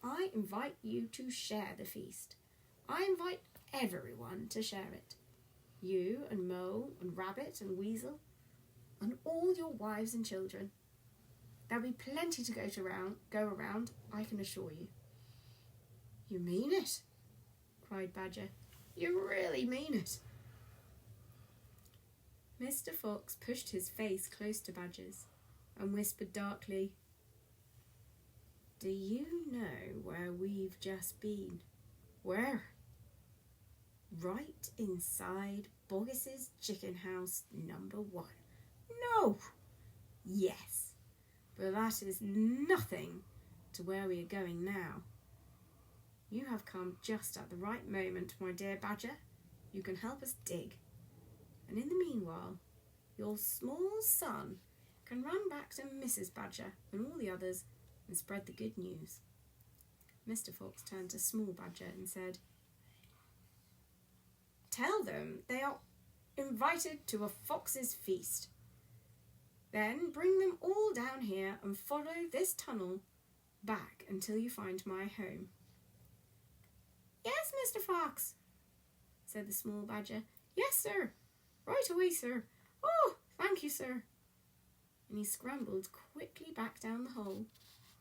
"I invite you to share the feast. I invite everyone to share it. You and Mole and Rabbit and Weasel and all your wives and children. There'll be plenty to go around, I can assure you." "You mean it?" cried Badger. "You really mean it?" Mr. Fox pushed his face close to Badger's and whispered darkly, "Do you know where we've just been?" "Where?" "Right inside Boggis's chicken house number 1. "No!" "Yes, but that is nothing to where we are going now. You have come just at the right moment, my dear Badger. You can help us dig. And in the meanwhile, your small son can run back to Mrs. Badger and all the others and spread the good news." Mr. Fox turned to Small Badger and said, "Tell them they are invited to a fox's feast. Then bring them all down here and follow this tunnel back until you find my home." "Yes, Mr. Fox," said the small badger. "Yes, sir. Right away, sir. Oh, thank you, sir." And he scrambled quickly back down the hole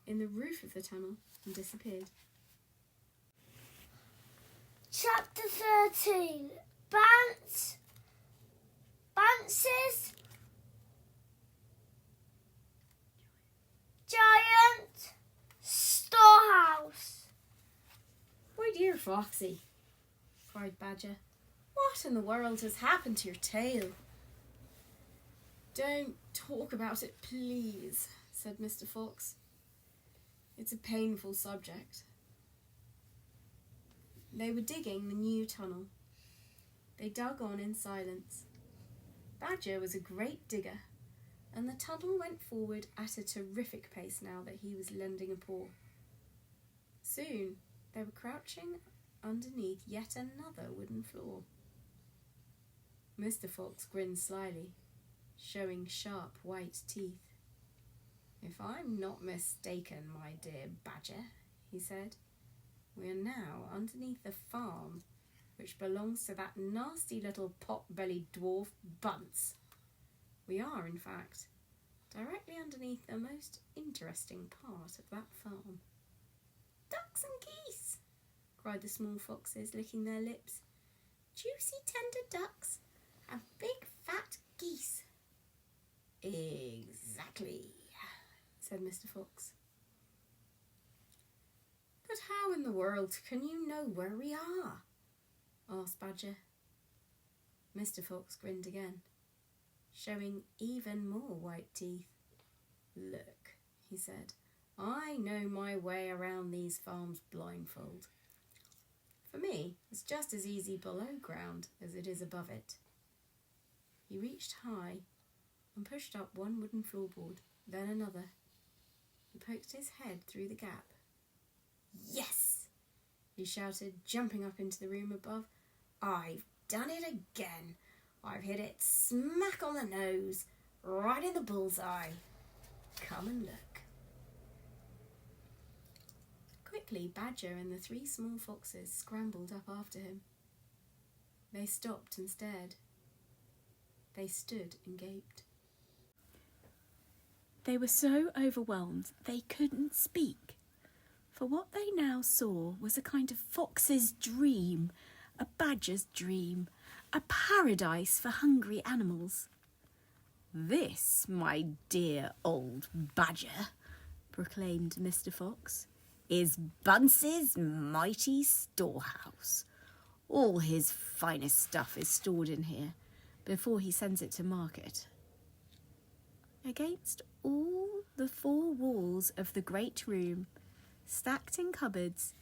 in the roof of the tunnel and disappeared. Chapter 13. Bance's giant storehouse. "My dear Foxy," cried Badger, "what in the world has happened to your tail?" "Don't talk about it, please," said Mr. Fox. "It's a painful subject." They were digging the new tunnel. They dug on in silence. Badger was a great digger, and the tunnel went forward at a terrific pace now that he was lending a paw. Soon they were crouching underneath yet another wooden floor. Mr. Fox grinned slyly, showing sharp white teeth. "If I'm not mistaken, my dear Badger," he said, "we are now underneath the farm which belongs to that nasty little pot-bellied dwarf Bunce." We are, in fact, directly underneath the most interesting part of that farm. Ducks and geese, cried the small foxes, licking their lips. Juicy, tender ducks and big, fat geese. Exactly, said Mr. Fox. But how in the world can you know where we are? Asked Badger. Mr. Fox grinned again, showing even more white teeth. Look, he said, I know my way around these farms blindfold. For me, it's just as easy below ground as it is above it. He reached high and pushed up one wooden floorboard, then another. He poked his head through the gap. Yes, he shouted, jumping up into the room above. I've done it again. I've hit it smack on the nose, right in the bullseye. Come and look. Quickly, Badger and the 3 small foxes scrambled up after him. They stopped and stared. They stood and gaped. They were so overwhelmed they couldn't speak, for what they now saw was a kind of fox's dream, a badger's dream, a paradise for hungry animals. This, my dear old badger, proclaimed Mr. Fox, is Bunce's mighty storehouse. All his finest stuff is stored in here before he sends it to market. Against all the 4 walls of the great room, stacked in cupboards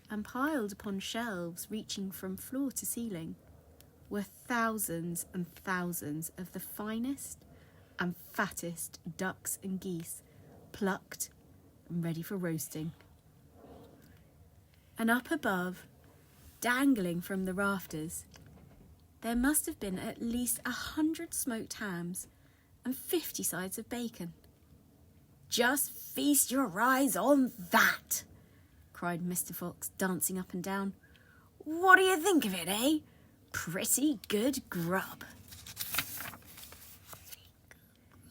and piled upon shelves reaching from floor to ceiling, were thousands and thousands of the finest and fattest ducks and geese, plucked and ready for roasting. And up above, dangling from the rafters, there must have been at least 100 smoked hams and 50 sides of bacon. Just feast your eyes on that, cried Mr. Fox, dancing up and down. What do you think of it, eh? Pretty good grub.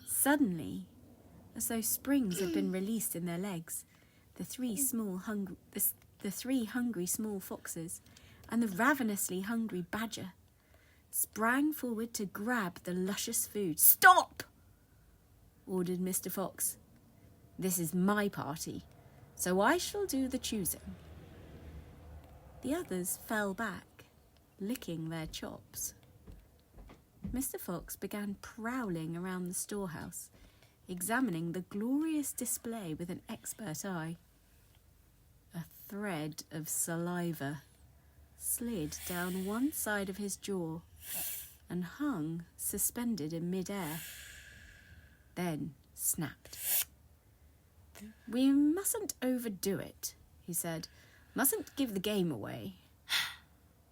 Suddenly, as though springs had been released in their legs, the 3 hungry small foxes and the ravenously hungry badger sprang forward to grab the luscious food. Stop! Ordered Mr. Fox. This is my party, so I shall do the choosing. The others fell back, licking their chops. Mr. Fox began prowling around the storehouse, examining the glorious display with an expert eye. A thread of saliva slid down one side of his jaw and hung suspended in mid-air, then snapped. We mustn't overdo it, he said. Mustn't give the game away.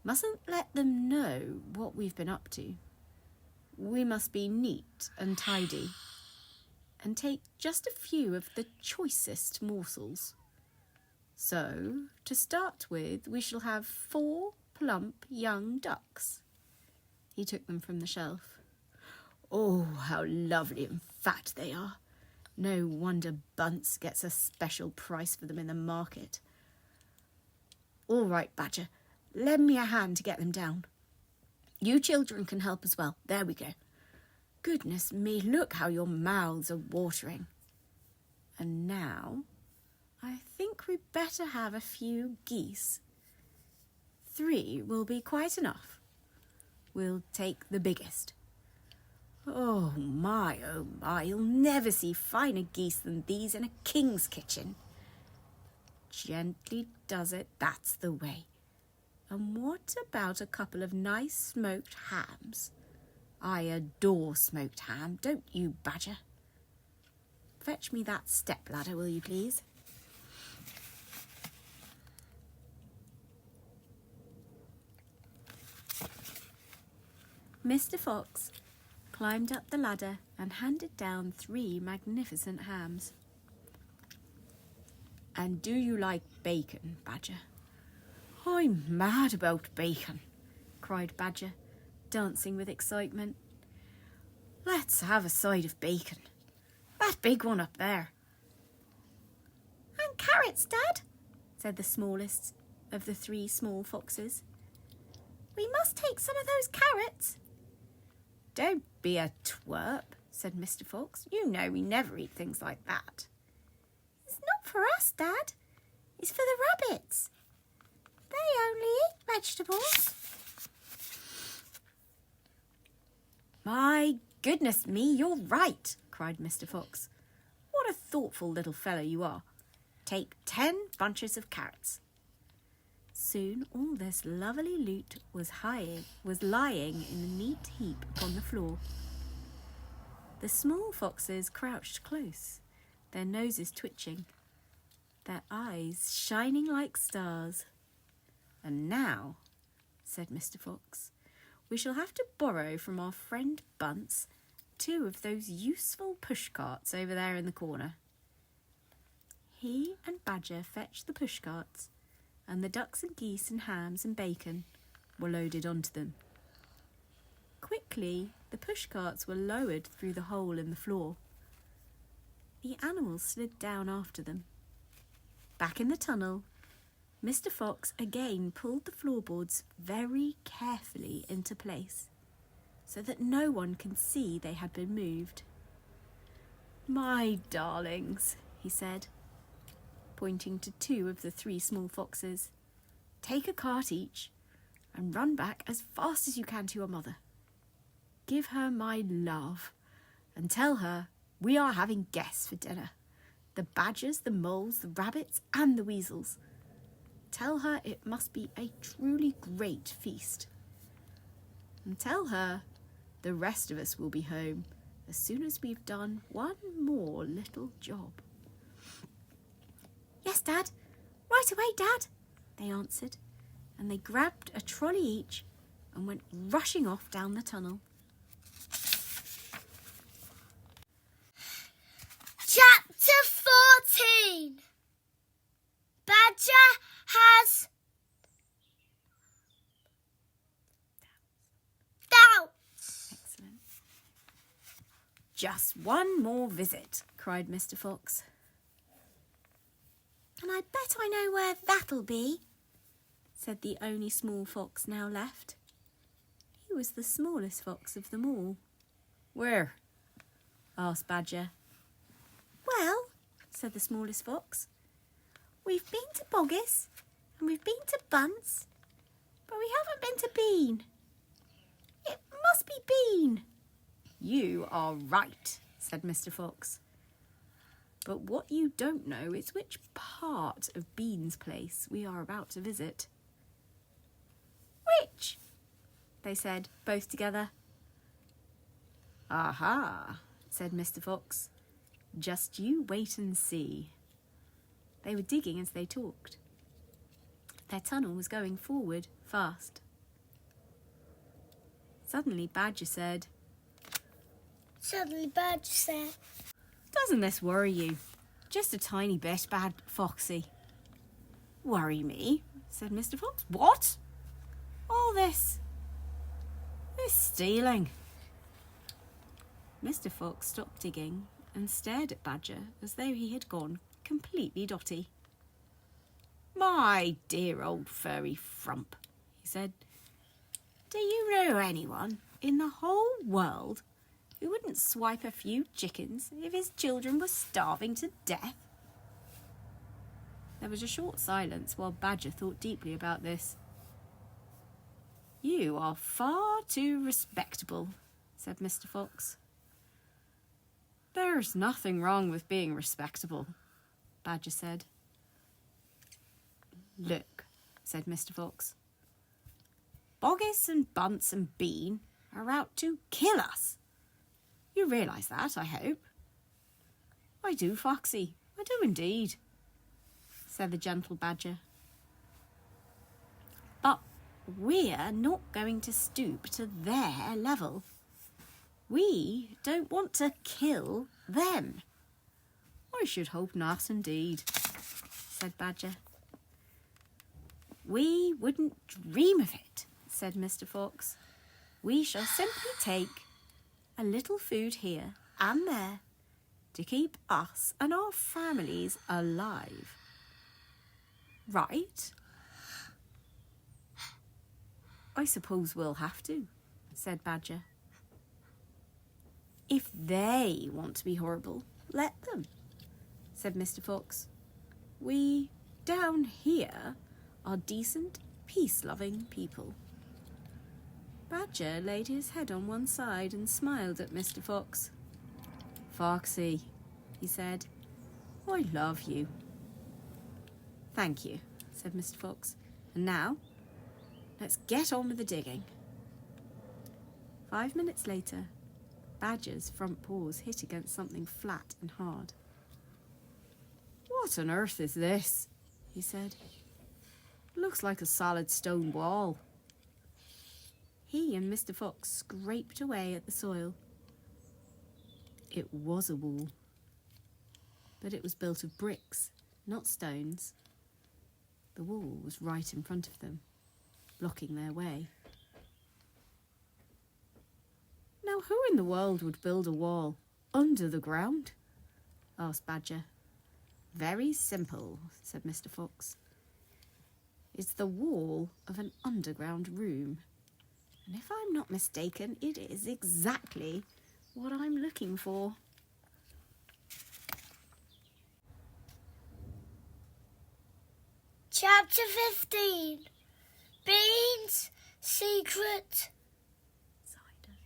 Mustn't let them know what we've been up to. We must be neat and tidy and take just a few of the choicest morsels. So, to start with, we shall have 4 plump young ducks. He took them from the shelf. Oh, how lovely and fat they are. No wonder Bunce gets a special price for them in the market. All right, Badger, lend me a hand to get them down. You children can help as well. There we go. Goodness me, look how your mouths are watering. And now, I think we'd better have a few geese. 3 will be quite enough. We'll take the biggest. Oh my, you'll never see finer geese than these in a king's kitchen. Gently does it, that's the way. And what about a couple of nice smoked hams? I adore smoked ham, don't you, Badger? Fetch me that stepladder, will you please? Mr. Fox climbed up the ladder and handed down 3 magnificent hams. And do you like bacon, Badger? I'm mad about bacon, cried Badger, dancing with excitement. Let's have a side of bacon. That big one up there. And carrots, Dad, said the smallest of the 3 small foxes. We must take some of those carrots. Don't be a twerp, said Mr. Fox. You know we never eat things like that. It's not for us, Dad. It's for the rabbits. They only eat vegetables. My goodness me, you're right, cried Mr. Fox. What a thoughtful little fellow you are. Take 10 bunches of carrots. Soon all this lovely loot was lying in a neat heap upon the floor. The small foxes crouched close, their noses twitching, their eyes shining like stars. And now, said Mr. Fox, we shall have to borrow from our friend Bunce 2 of those useful pushcarts over there in the corner. He and Badger fetched the pushcarts, and the ducks and geese and hams and bacon were loaded onto them. Quickly, the pushcarts were lowered through the hole in the floor. The animals slid down after them. Back in the tunnel, Mr. Fox again pulled the floorboards very carefully into place, so that no one can see they had been moved. My darlings, he said, pointing to 2 of the 3 small foxes, take a cart each and run back as fast as you can to your mother. Give her my love and tell her we are having guests for dinner. The badgers, the moles, the rabbits and the weasels. Tell her it must be a truly great feast. And tell her the rest of us will be home as soon as we've done one more little job. Yes, Dad. Right away, Dad, they answered, and they grabbed a trolley each and went rushing off down the tunnel. Chapter 14. Badger has doubts. Excellent. Just one more visit, cried Mr. Fox. And I bet I know where that'll be, said the only small fox now left. He was the smallest fox of them all. Where? Asked Badger. Well, said the smallest fox, we've been to Boggis and we've been to Bunce, but we haven't been to Bean. It must be Bean. You are right, said Mr. Fox. But what you don't know is which part of Bean's place we are about to visit. Which? They said, both together. Aha, said Mr. Fox. Just you wait and see. They were digging as they talked. Their tunnel was going forward fast. Suddenly Badger said, Doesn't this worry you? Just a tiny bit, Bad Foxy. Worry me, said Mr. Fox. What? All this stealing. Mr. Fox stopped digging and stared at Badger as though he had gone completely dotty. My dear old furry frump, he said. Do you know anyone in the whole world who wouldn't swipe a few chickens if his children were starving to death? There was a short silence while Badger thought deeply about this. You are far too respectable, said Mr. Fox. There's nothing wrong with being respectable, Badger said. Look, said Mr. Fox. Boggis and Bunce and Bean are out to kill us. You realise that, I hope? I do, Foxy. I do indeed, said the gentle Badger. But we're not going to stoop to their level. We don't want to kill them. I should hope not indeed, said Badger. We wouldn't dream of it, said Mr. Fox. We shall simply take a little food here and there to keep us and our families alive. Right? I suppose we'll have to, said Badger. If they want to be horrible, let them, said Mr. Fox. We, down here, are decent, peace-loving people. Badger laid his head on one side and smiled at Mr. Fox. Foxy, he said, I love you. Thank you, said Mr. Fox. And now, let's get on with the digging. 5 minutes later, Badger's front paws hit against something flat and hard. What on earth is this? He said. Looks like a solid stone wall. He and Mr. Fox scraped away at the soil. It was a wall, but it was built of bricks, not stones. The wall was right in front of them, blocking their way. Now, who in the world would build a wall under the ground? Asked Badger. Very simple, said Mr. Fox. It's the wall of an underground room. And if I'm not mistaken, it is exactly what I'm looking for. Chapter 15. Beans, secret,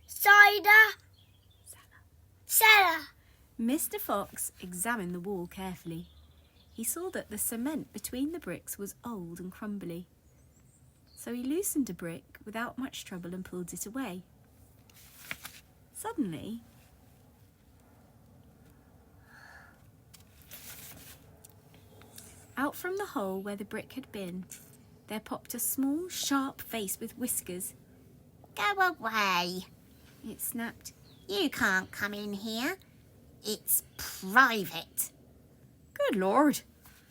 cider, cellar. Mr. Fox examined the wall carefully. He saw that the cement between the bricks was old and crumbly. So he loosened a brick without much trouble and pulled it away. Suddenly, out from the hole where the brick had been, there popped a small, sharp face with whiskers. Go away, It snapped. you can't come in here. It's private. Good Lord,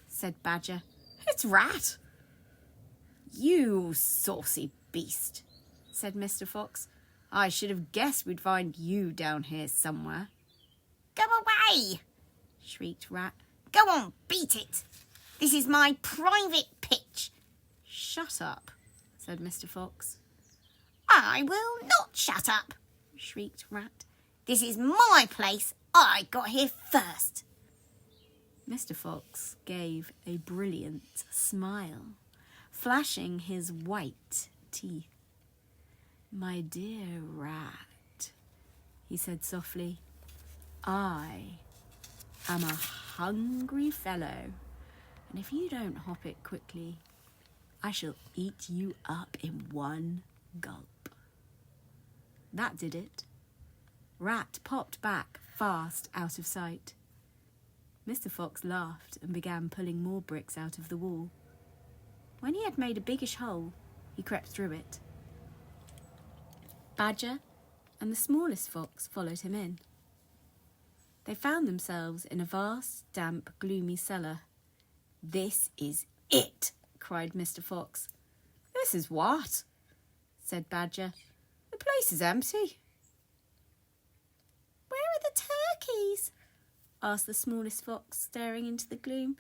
said Badger. It's Rat. You saucy beast, said Mr. Fox. I should have guessed we'd find you down here somewhere. Go away, Shrieked Rat. go on, beat it. This is my private pitch. Shut up, said Mr. Fox. I will not shut up. Shrieked Rat. This is my place. I got here first. Mr. Fox gave a brilliant smile, flashing his white teeth. My dear Rat, he said softly, I am a hungry fellow, and if you don't hop it quickly, I shall eat you up in one gulp. That did it. Rat popped back fast out of sight. Mr. Fox laughed and began pulling more bricks out of the wall. When he had made a biggish hole, he crept through it. Badger and the smallest fox followed him in. They found themselves in a vast, damp, gloomy cellar. This is it, cried Mr. Fox. This is what? Said Badger. The place is empty. Where are the turkeys? Asked the smallest fox, staring into the gloom.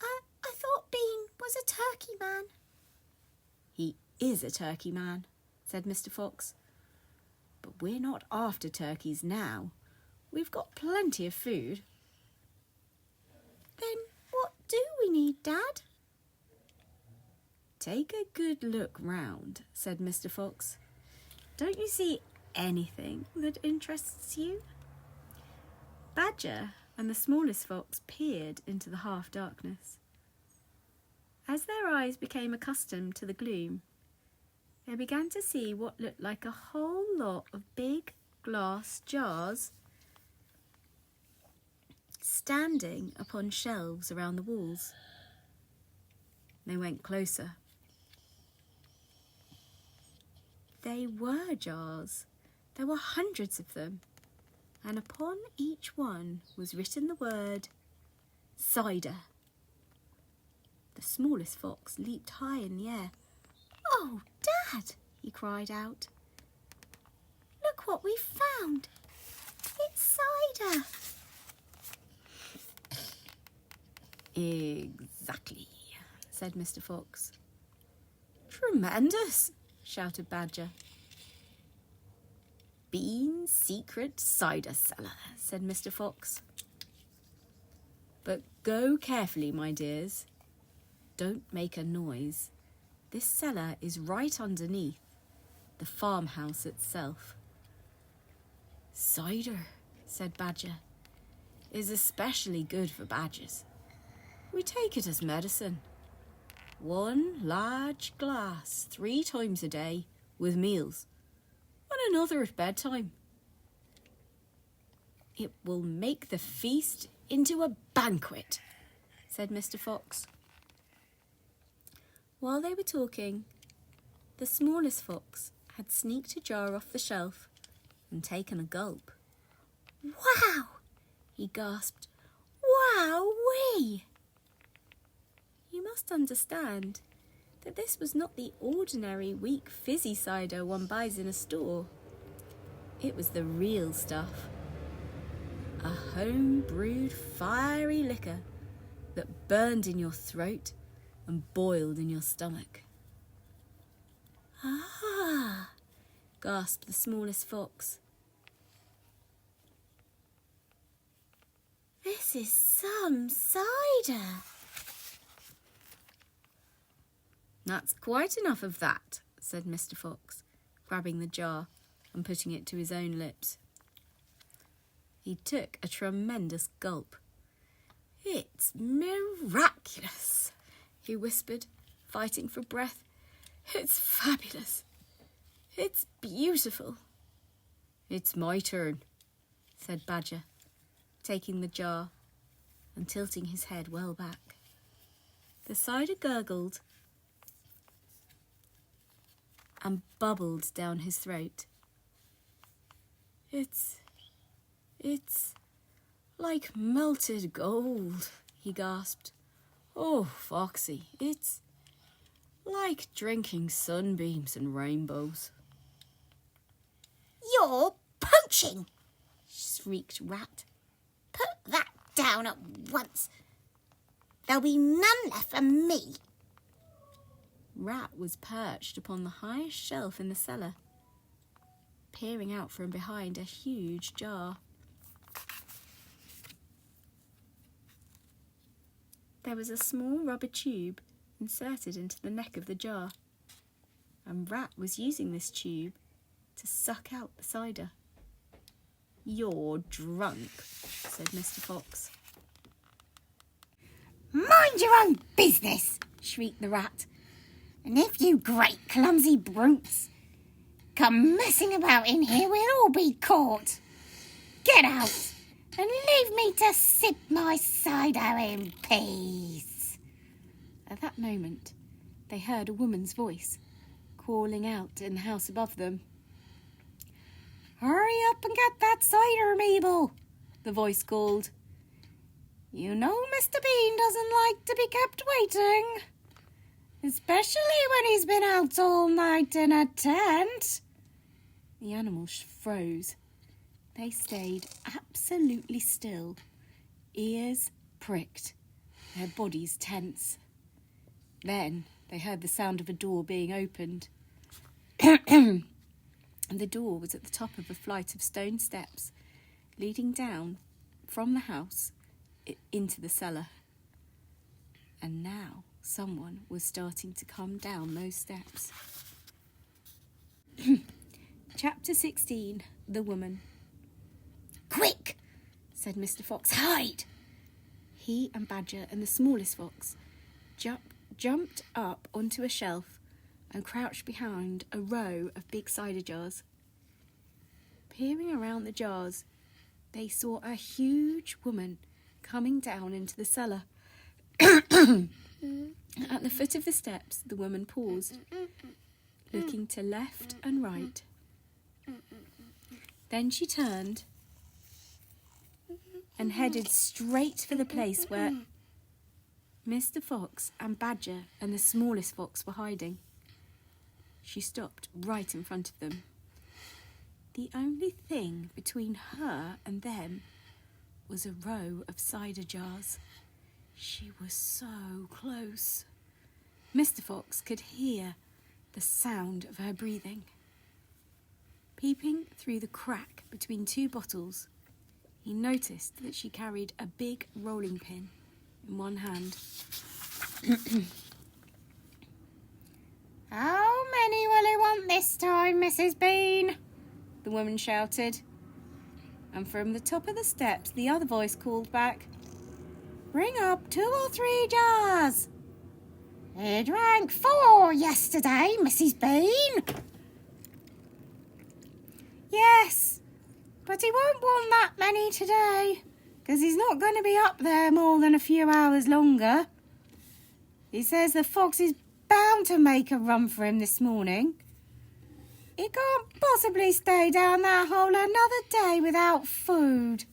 I thought Bean was a turkey man. He is a turkey man, said Mr. Fox. But we're not after turkeys now. We've got plenty of food. Then what do we need, Dad? Take a good look round, said Mr. Fox. Don't you see anything that interests you? Badger and the smallest fox peered into the half-darkness. As their eyes became accustomed to the gloom, they began to see what looked like a whole lot of big glass jars standing upon shelves around the walls. They went closer. They were jars. There were hundreds of them, and upon each one was written the word cider. The smallest fox leaped high in the air. Oh, Dad, he cried out. Look Look what we found. It's cider. Exactly, said Mr. Fox. Tremendous, shouted Badger. Bean's secret cider cellar, said Mr. Fox. But go carefully, my dears. Don't make a noise. This cellar is right underneath the farmhouse itself. Cider, said Badger, is especially good for badgers. We take it as medicine. 1 large glass 3 times a day with meals, and another at bedtime. It will make the feast into a banquet, said Mr. Fox. While they were talking, the smallest fox had sneaked a jar off the shelf and taken a gulp. Wow, he gasped. Wow-wee! You must understand that this was not the ordinary weak fizzy cider one buys in a store. It was the real stuff. A home-brewed fiery liquor that burned in your throat and boiled in your stomach. Ah, gasped the smallest fox. This is some cider. That's quite enough of that, said Mr. Fox, grabbing the jar and putting it to his own lips. He took a tremendous gulp. It's miraculous, he whispered, fighting for breath. It's fabulous. It's beautiful. It's my turn, said Badger, taking the jar and tilting his head well back. The cider gurgled and bubbled down his throat. It's like melted gold, he gasped. Oh, Foxy, it's like drinking sunbeams and rainbows. You're poaching, Shrieked Rat. put that down at once. There'll be none left for me. Rat was perched upon the highest shelf in the cellar, peering out from behind a huge jar. There was a small rubber tube inserted into the neck of the jar, and Rat was using this tube to suck out the cider. You're drunk, said Mr. Fox. Mind your own business, Shrieked the Rat. and if you great clumsy brutes come messing about in here, we'll all be caught. Get out and leave me to sip my cider in peace. At that moment, they heard a woman's voice calling out in the house above them. Hurry up and get that cider, Mabel, The voice called. You know Mr. Bean doesn't like to be kept waiting, especially when he's been out all night in a tent. The animals froze. They stayed absolutely still, ears pricked, their bodies tense. Then they heard the sound of a door being opened. And the door was at the top of a flight of stone steps leading down from the house into the cellar. And now someone was starting to come down those steps. Chapter 16, The Woman. Quick, Said Mr. Fox. hide. He and Badger and the smallest fox jumped up onto a shelf and crouched behind a row of big cider jars. Peering around the jars, they saw a huge woman coming down into the cellar. At the foot of the steps, the woman paused, looking to left and right. Then she turned and headed straight for the place where Mr. Fox and Badger and the smallest fox were hiding. She stopped right in front of them. The only thing between her and them was a row of cider jars. She was so close. Mr. Fox could hear the sound of her breathing. Peeping through the crack between two bottles, he noticed that she carried a big rolling pin in one hand. How many will you want this time, Mrs. Bean? The woman shouted. And from the top of the steps, the other voice called back, "Bring up 2 or 3 jars." You drank 4 yesterday, Mrs. Bean. "Yes, but he won't want that many today, 'cause he's not going to be up there more than a few hours longer. He says the fox is bound to make a run for him this morning. He can't possibly stay down that hole another day without food."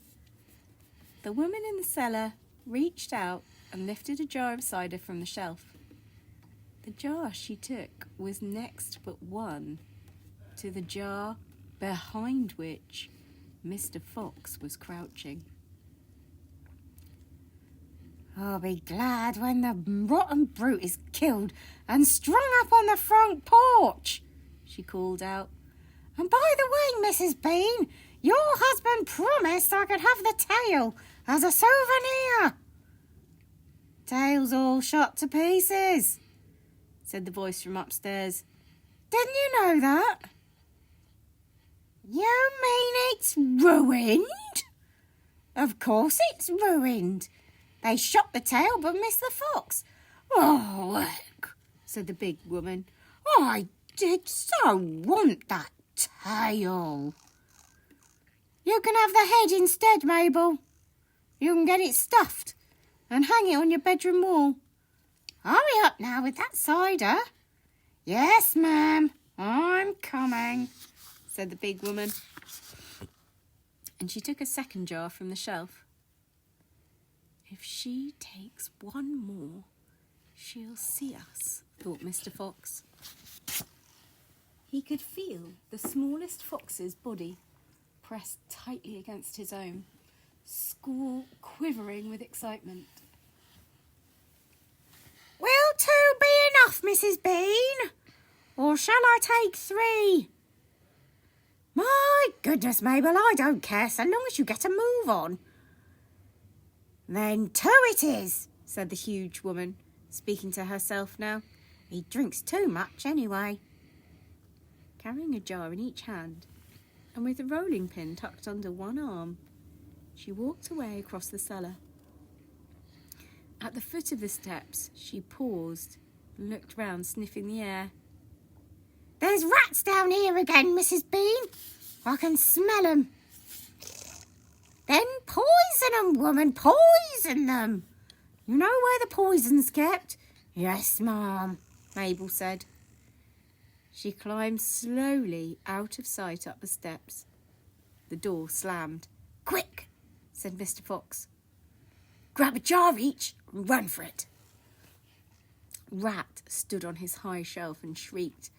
The woman in the cellar reached out and lifted a jar of cider from the shelf. The jar she took was next but one to the jar behind which Mr. Fox was crouching. I'll be glad when the rotten brute is killed and strung up on the front porch, she called out. And by the way, Mrs. Bean, your husband promised I could have the tail as a souvenir. "Tail's all shot to pieces," said the voice from upstairs. "Didn't you know that?" You mean it's ruined? Of course it's ruined. They shot the tail but missed the fox. Oh, look, said the big woman. I did so want that tail. You can have the head instead, Mabel. You can get it stuffed and hang it on your bedroom wall. Hurry up now with that cider. Yes, ma'am, I'm coming, said the big woman. And she took a second jar from the shelf. If she takes one more, she'll see us, thought Mr. Fox. He could feel the smallest fox's body pressed tightly against his own, Squall quivering with excitement. Will 2 be enough, Mrs. Bean? Or shall I take 3? My goodness, Mabel, I don't care so long as you get a move on. Then 2 it is, said the huge woman, speaking to herself now. He drinks too much anyway. Carrying a jar in each hand, and with the rolling pin tucked under one arm, she walked away across the cellar. At the foot of the steps, she paused and looked round, sniffing the air. There's rats down here again, Mrs. Bean. I can smell 'em. Then poison 'em, woman, poison them. You know where the poison's kept? Yes, ma'am, Mabel said. She climbed slowly out of sight up the steps. The door slammed. Quick, said Mr. Fox. Grab a jar each and run for it. Rat stood on his high shelf and shrieked.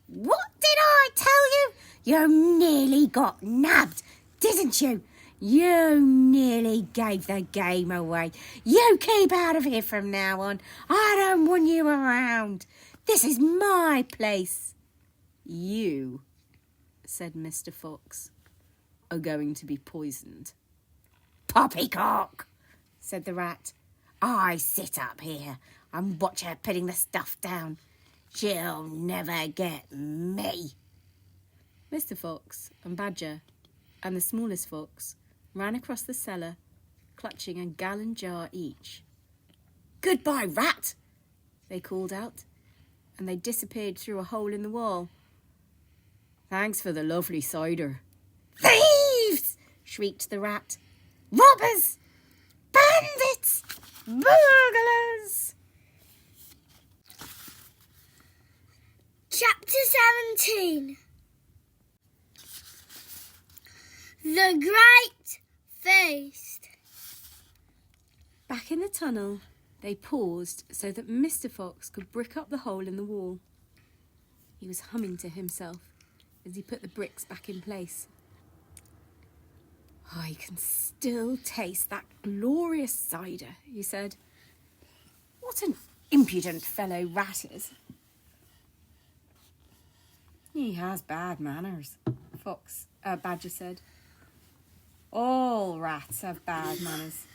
What did I tell you? You nearly got nabbed, didn't you? You nearly gave the game away. You keep out of here from now on. I don't want you around. This is my place. You, said Mr. Fox, are going to be poisoned. Poppycock, said the rat. I sit up here and watch her putting the stuff down. She'll never get me. Mr. Fox and Badger and the smallest fox ran across the cellar, clutching a gallon jar each. Goodbye, rat, they called out, and they disappeared through a hole in the wall. Thanks for the lovely cider. Thieves, shrieked the rat. Robbers, bandits, burglars. Chapter 17. The Great Feast. Back in the tunnel, they paused so that Mr. Fox could brick up the hole in the wall. He was humming to himself as he put the bricks back in place. "I can still taste that glorious cider," he said. "What an impudent fellow Rat is." "He has bad manners," Badger said. "All rats have bad manners.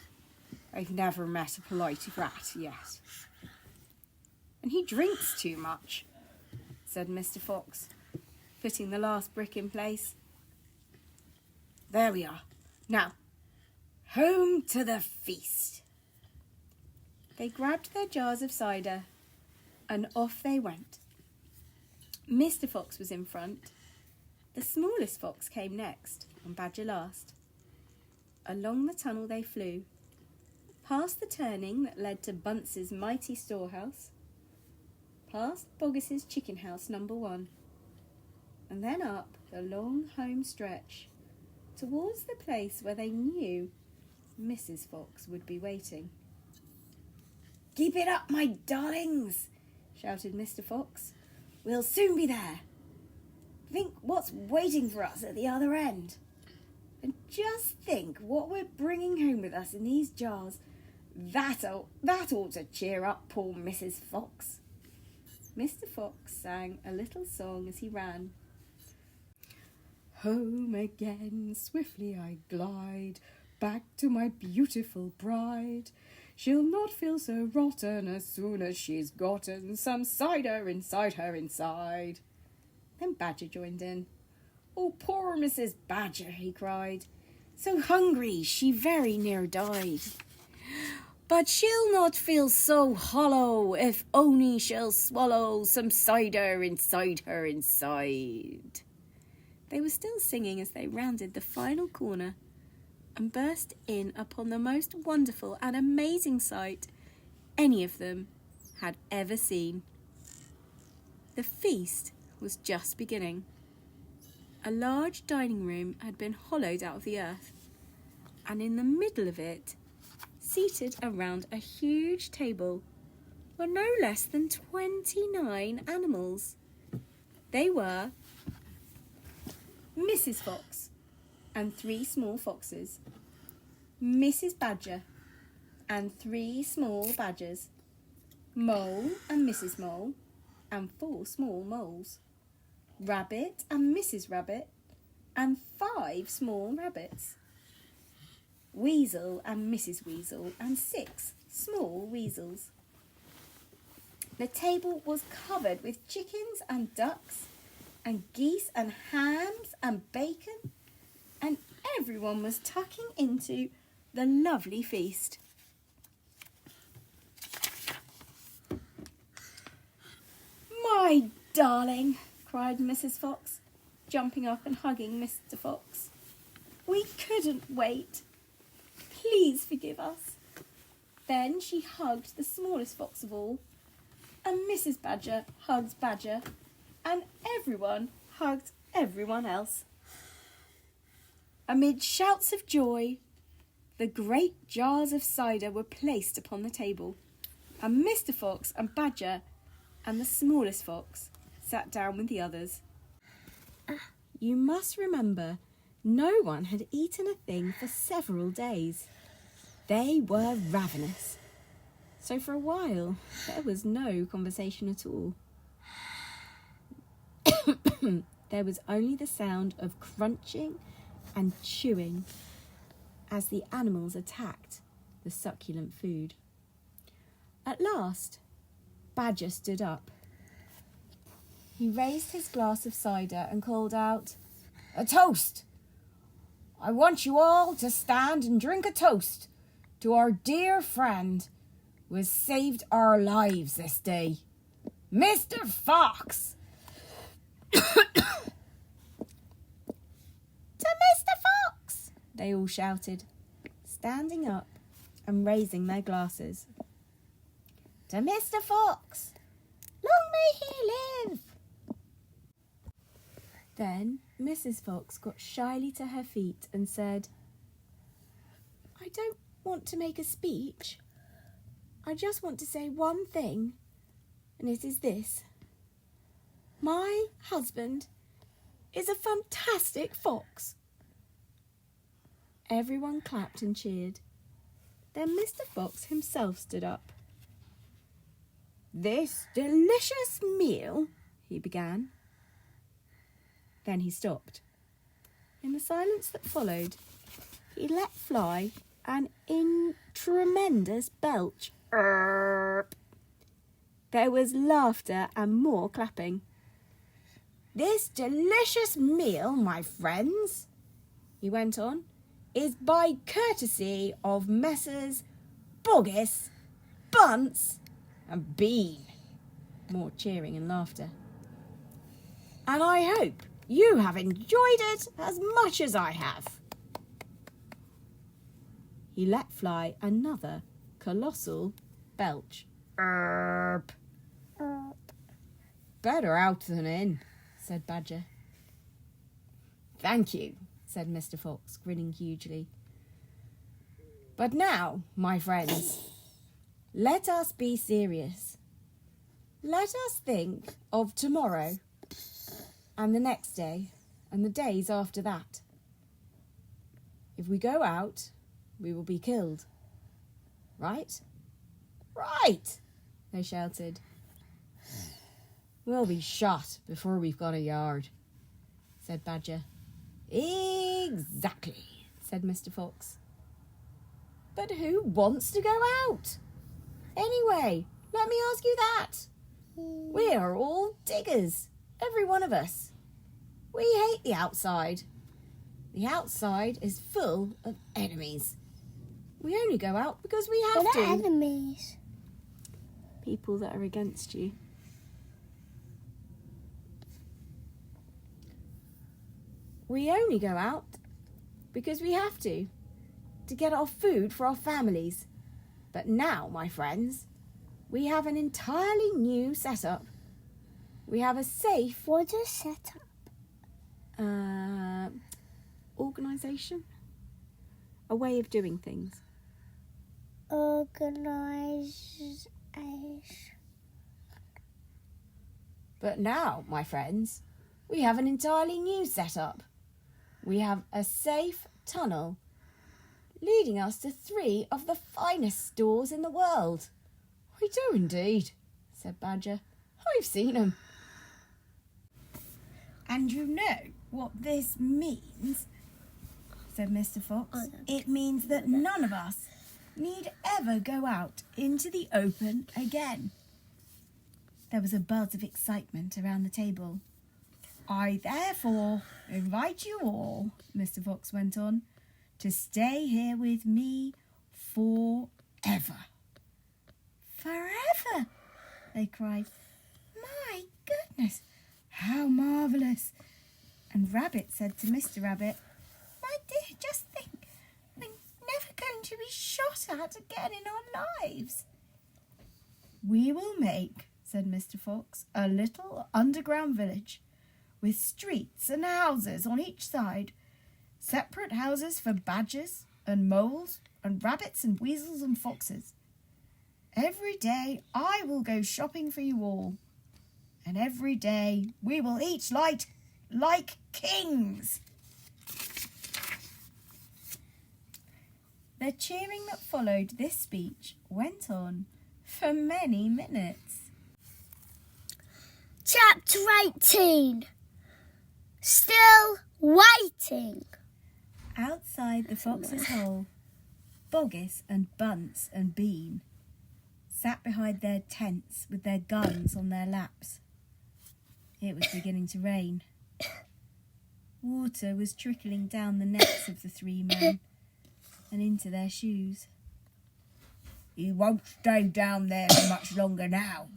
I've never met a polite rat yet." "And he drinks too much," said Mr. Fox, putting the last brick in place. "There we are. Now, home to the feast." They grabbed their jars of cider and off they went. Mr. Fox was in front. The smallest fox came next and Badger last. Along the tunnel they flew, past the turning that led to Bunce's mighty storehouse, past Boggis's chicken house number 1, and then up the long home stretch towards the place where they knew Mrs. Fox would be waiting. "Keep it up, my darlings," shouted Mr. Fox. "We'll soon be there. Think what's waiting for us at the other end. And just think what we're bringing home with us in these jars. That ought to cheer up poor Mrs. Fox." Mr. Fox sang a little song as he ran. "Home again, swiftly I glide, back to my beautiful bride. She'll not feel so rotten as soon as she's gotten some cider inside her inside." Then Badger joined in. "Oh, poor Mrs. Badger," he cried. "So hungry she very near died. But she'll not feel so hollow if only she'll swallow some cider inside her inside." They were still singing as they rounded the final corner and burst in upon the most wonderful and amazing sight any of them had ever seen. The feast was just beginning. A large dining room had been hollowed out of the earth, and in the middle of it, seated around a huge table, were no less than 29 animals. They were Mrs. Fox and 3 small foxes, Mrs. Badger and 3 small badgers, Mole and Mrs. Mole and 4 small moles, Rabbit and Mrs. Rabbit and 5 small rabbits, Weasel and Mrs. Weasel and 6 small weasels. The table was covered with chickens and ducks and geese and hams and bacon, and everyone was tucking into the lovely feast. "My darling," cried Mrs. Fox, jumping up and hugging Mr. Fox. "We couldn't wait. Please forgive us." Then she hugged the smallest fox of all, and Mrs. Badger hugged Badger, and everyone hugged everyone else. Amid shouts of joy, the great jars of cider were placed upon the table, and Mr. Fox and Badger and the smallest fox sat down with the others. You must remember, no one had eaten a thing for several days. They were ravenous. So for a while, there was no conversation at all. There was only the sound of crunching and chewing as the animals attacked the succulent food. At last, Badger stood up. He raised his glass of cider and called out, "A toast! I want you all to stand and drink a toast to our dear friend who has saved our lives this day, Mr. Fox!" "To Mr. Fox!" they all shouted, standing up and raising their glasses. "To Mr. Fox! Long may he live!" Then Mrs. Fox got shyly to her feet and said, "I don't want to make a speech. I just want to say one thing, and it is this. My husband is a fantastic fox." Everyone clapped and cheered. Then Mr. Fox himself stood up. "This delicious meal," he began. Then he stopped. In the silence that followed, he let fly an tremendous belch. Erp. There was laughter and more clapping. "This delicious meal, my friends," he went on, "is by courtesy of Messrs. Boggis, Bunce and Bean." More cheering and laughter. "And I hope you have enjoyed it as much as I have." He let fly another colossal belch. Erp. "Better out than in," said Badger. "Thank you," said Mr. Fox, grinning hugely. "But now, my friends, let us be serious. Let us think of tomorrow and the next day and the days after that. If we go out, we will be killed. Right?" "Right!" they shouted. "We'll be shot before we've got a yard," said Badger. "Exactly," said Mr. Fox. "But who wants to go out? Anyway, let me ask you that. We are all diggers, every one of us. We hate the outside. The outside is full of enemies. We only go out because we have What to." are enemies? People that are against you. "We only go out because we have to get our food for our families. But now, my friends, we have an entirely new setup. We have a safe What is setup? organisation, a way of doing things. Organization. But now, my friends, we have an entirely new setup. We have a safe tunnel leading us to 3 of the finest stores in the world." "We do indeed," said Badger. "I've seen 'em." "And you know what this means?" said Mr. Fox. "It means that none of us need ever go out into the open again." There was a buzz of excitement around the table. "I therefore invite you all," Mr. Fox went on, "to stay here with me forever." "Forever!" they cried. "My goodness, how marvellous!" And Rabbit said to Mr. Rabbit, "My dear, just think, we're never going to be shot at again in our lives." "We will make," said Mr. Fox, "a little underground village with streets and houses on each side, separate houses for badgers and moles and rabbits and weasels and foxes. Every day I will go shopping for you all, and every day we will eat like kings." The cheering that followed this speech went on for many minutes. Chapter 18. Still waiting. Outside the fox's hole, Boggis and Bunce and Bean sat behind their tents with their guns on their laps. It was beginning to rain. Water was trickling down the necks of the 3 men and into their shoes. "You won't stay down there for much longer now,"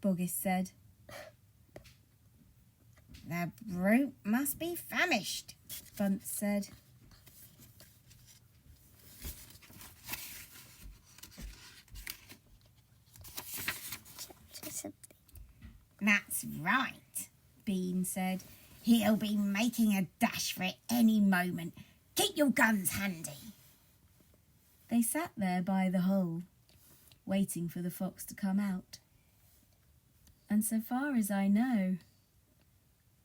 Boggis said. "The brute must be famished," Bunce said. "That's right," Bean said. "He'll be making a dash for it any moment. Keep your guns handy." They sat there by the hole, waiting for the fox to come out. And so far as I know,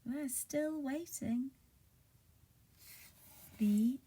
We're still waiting. The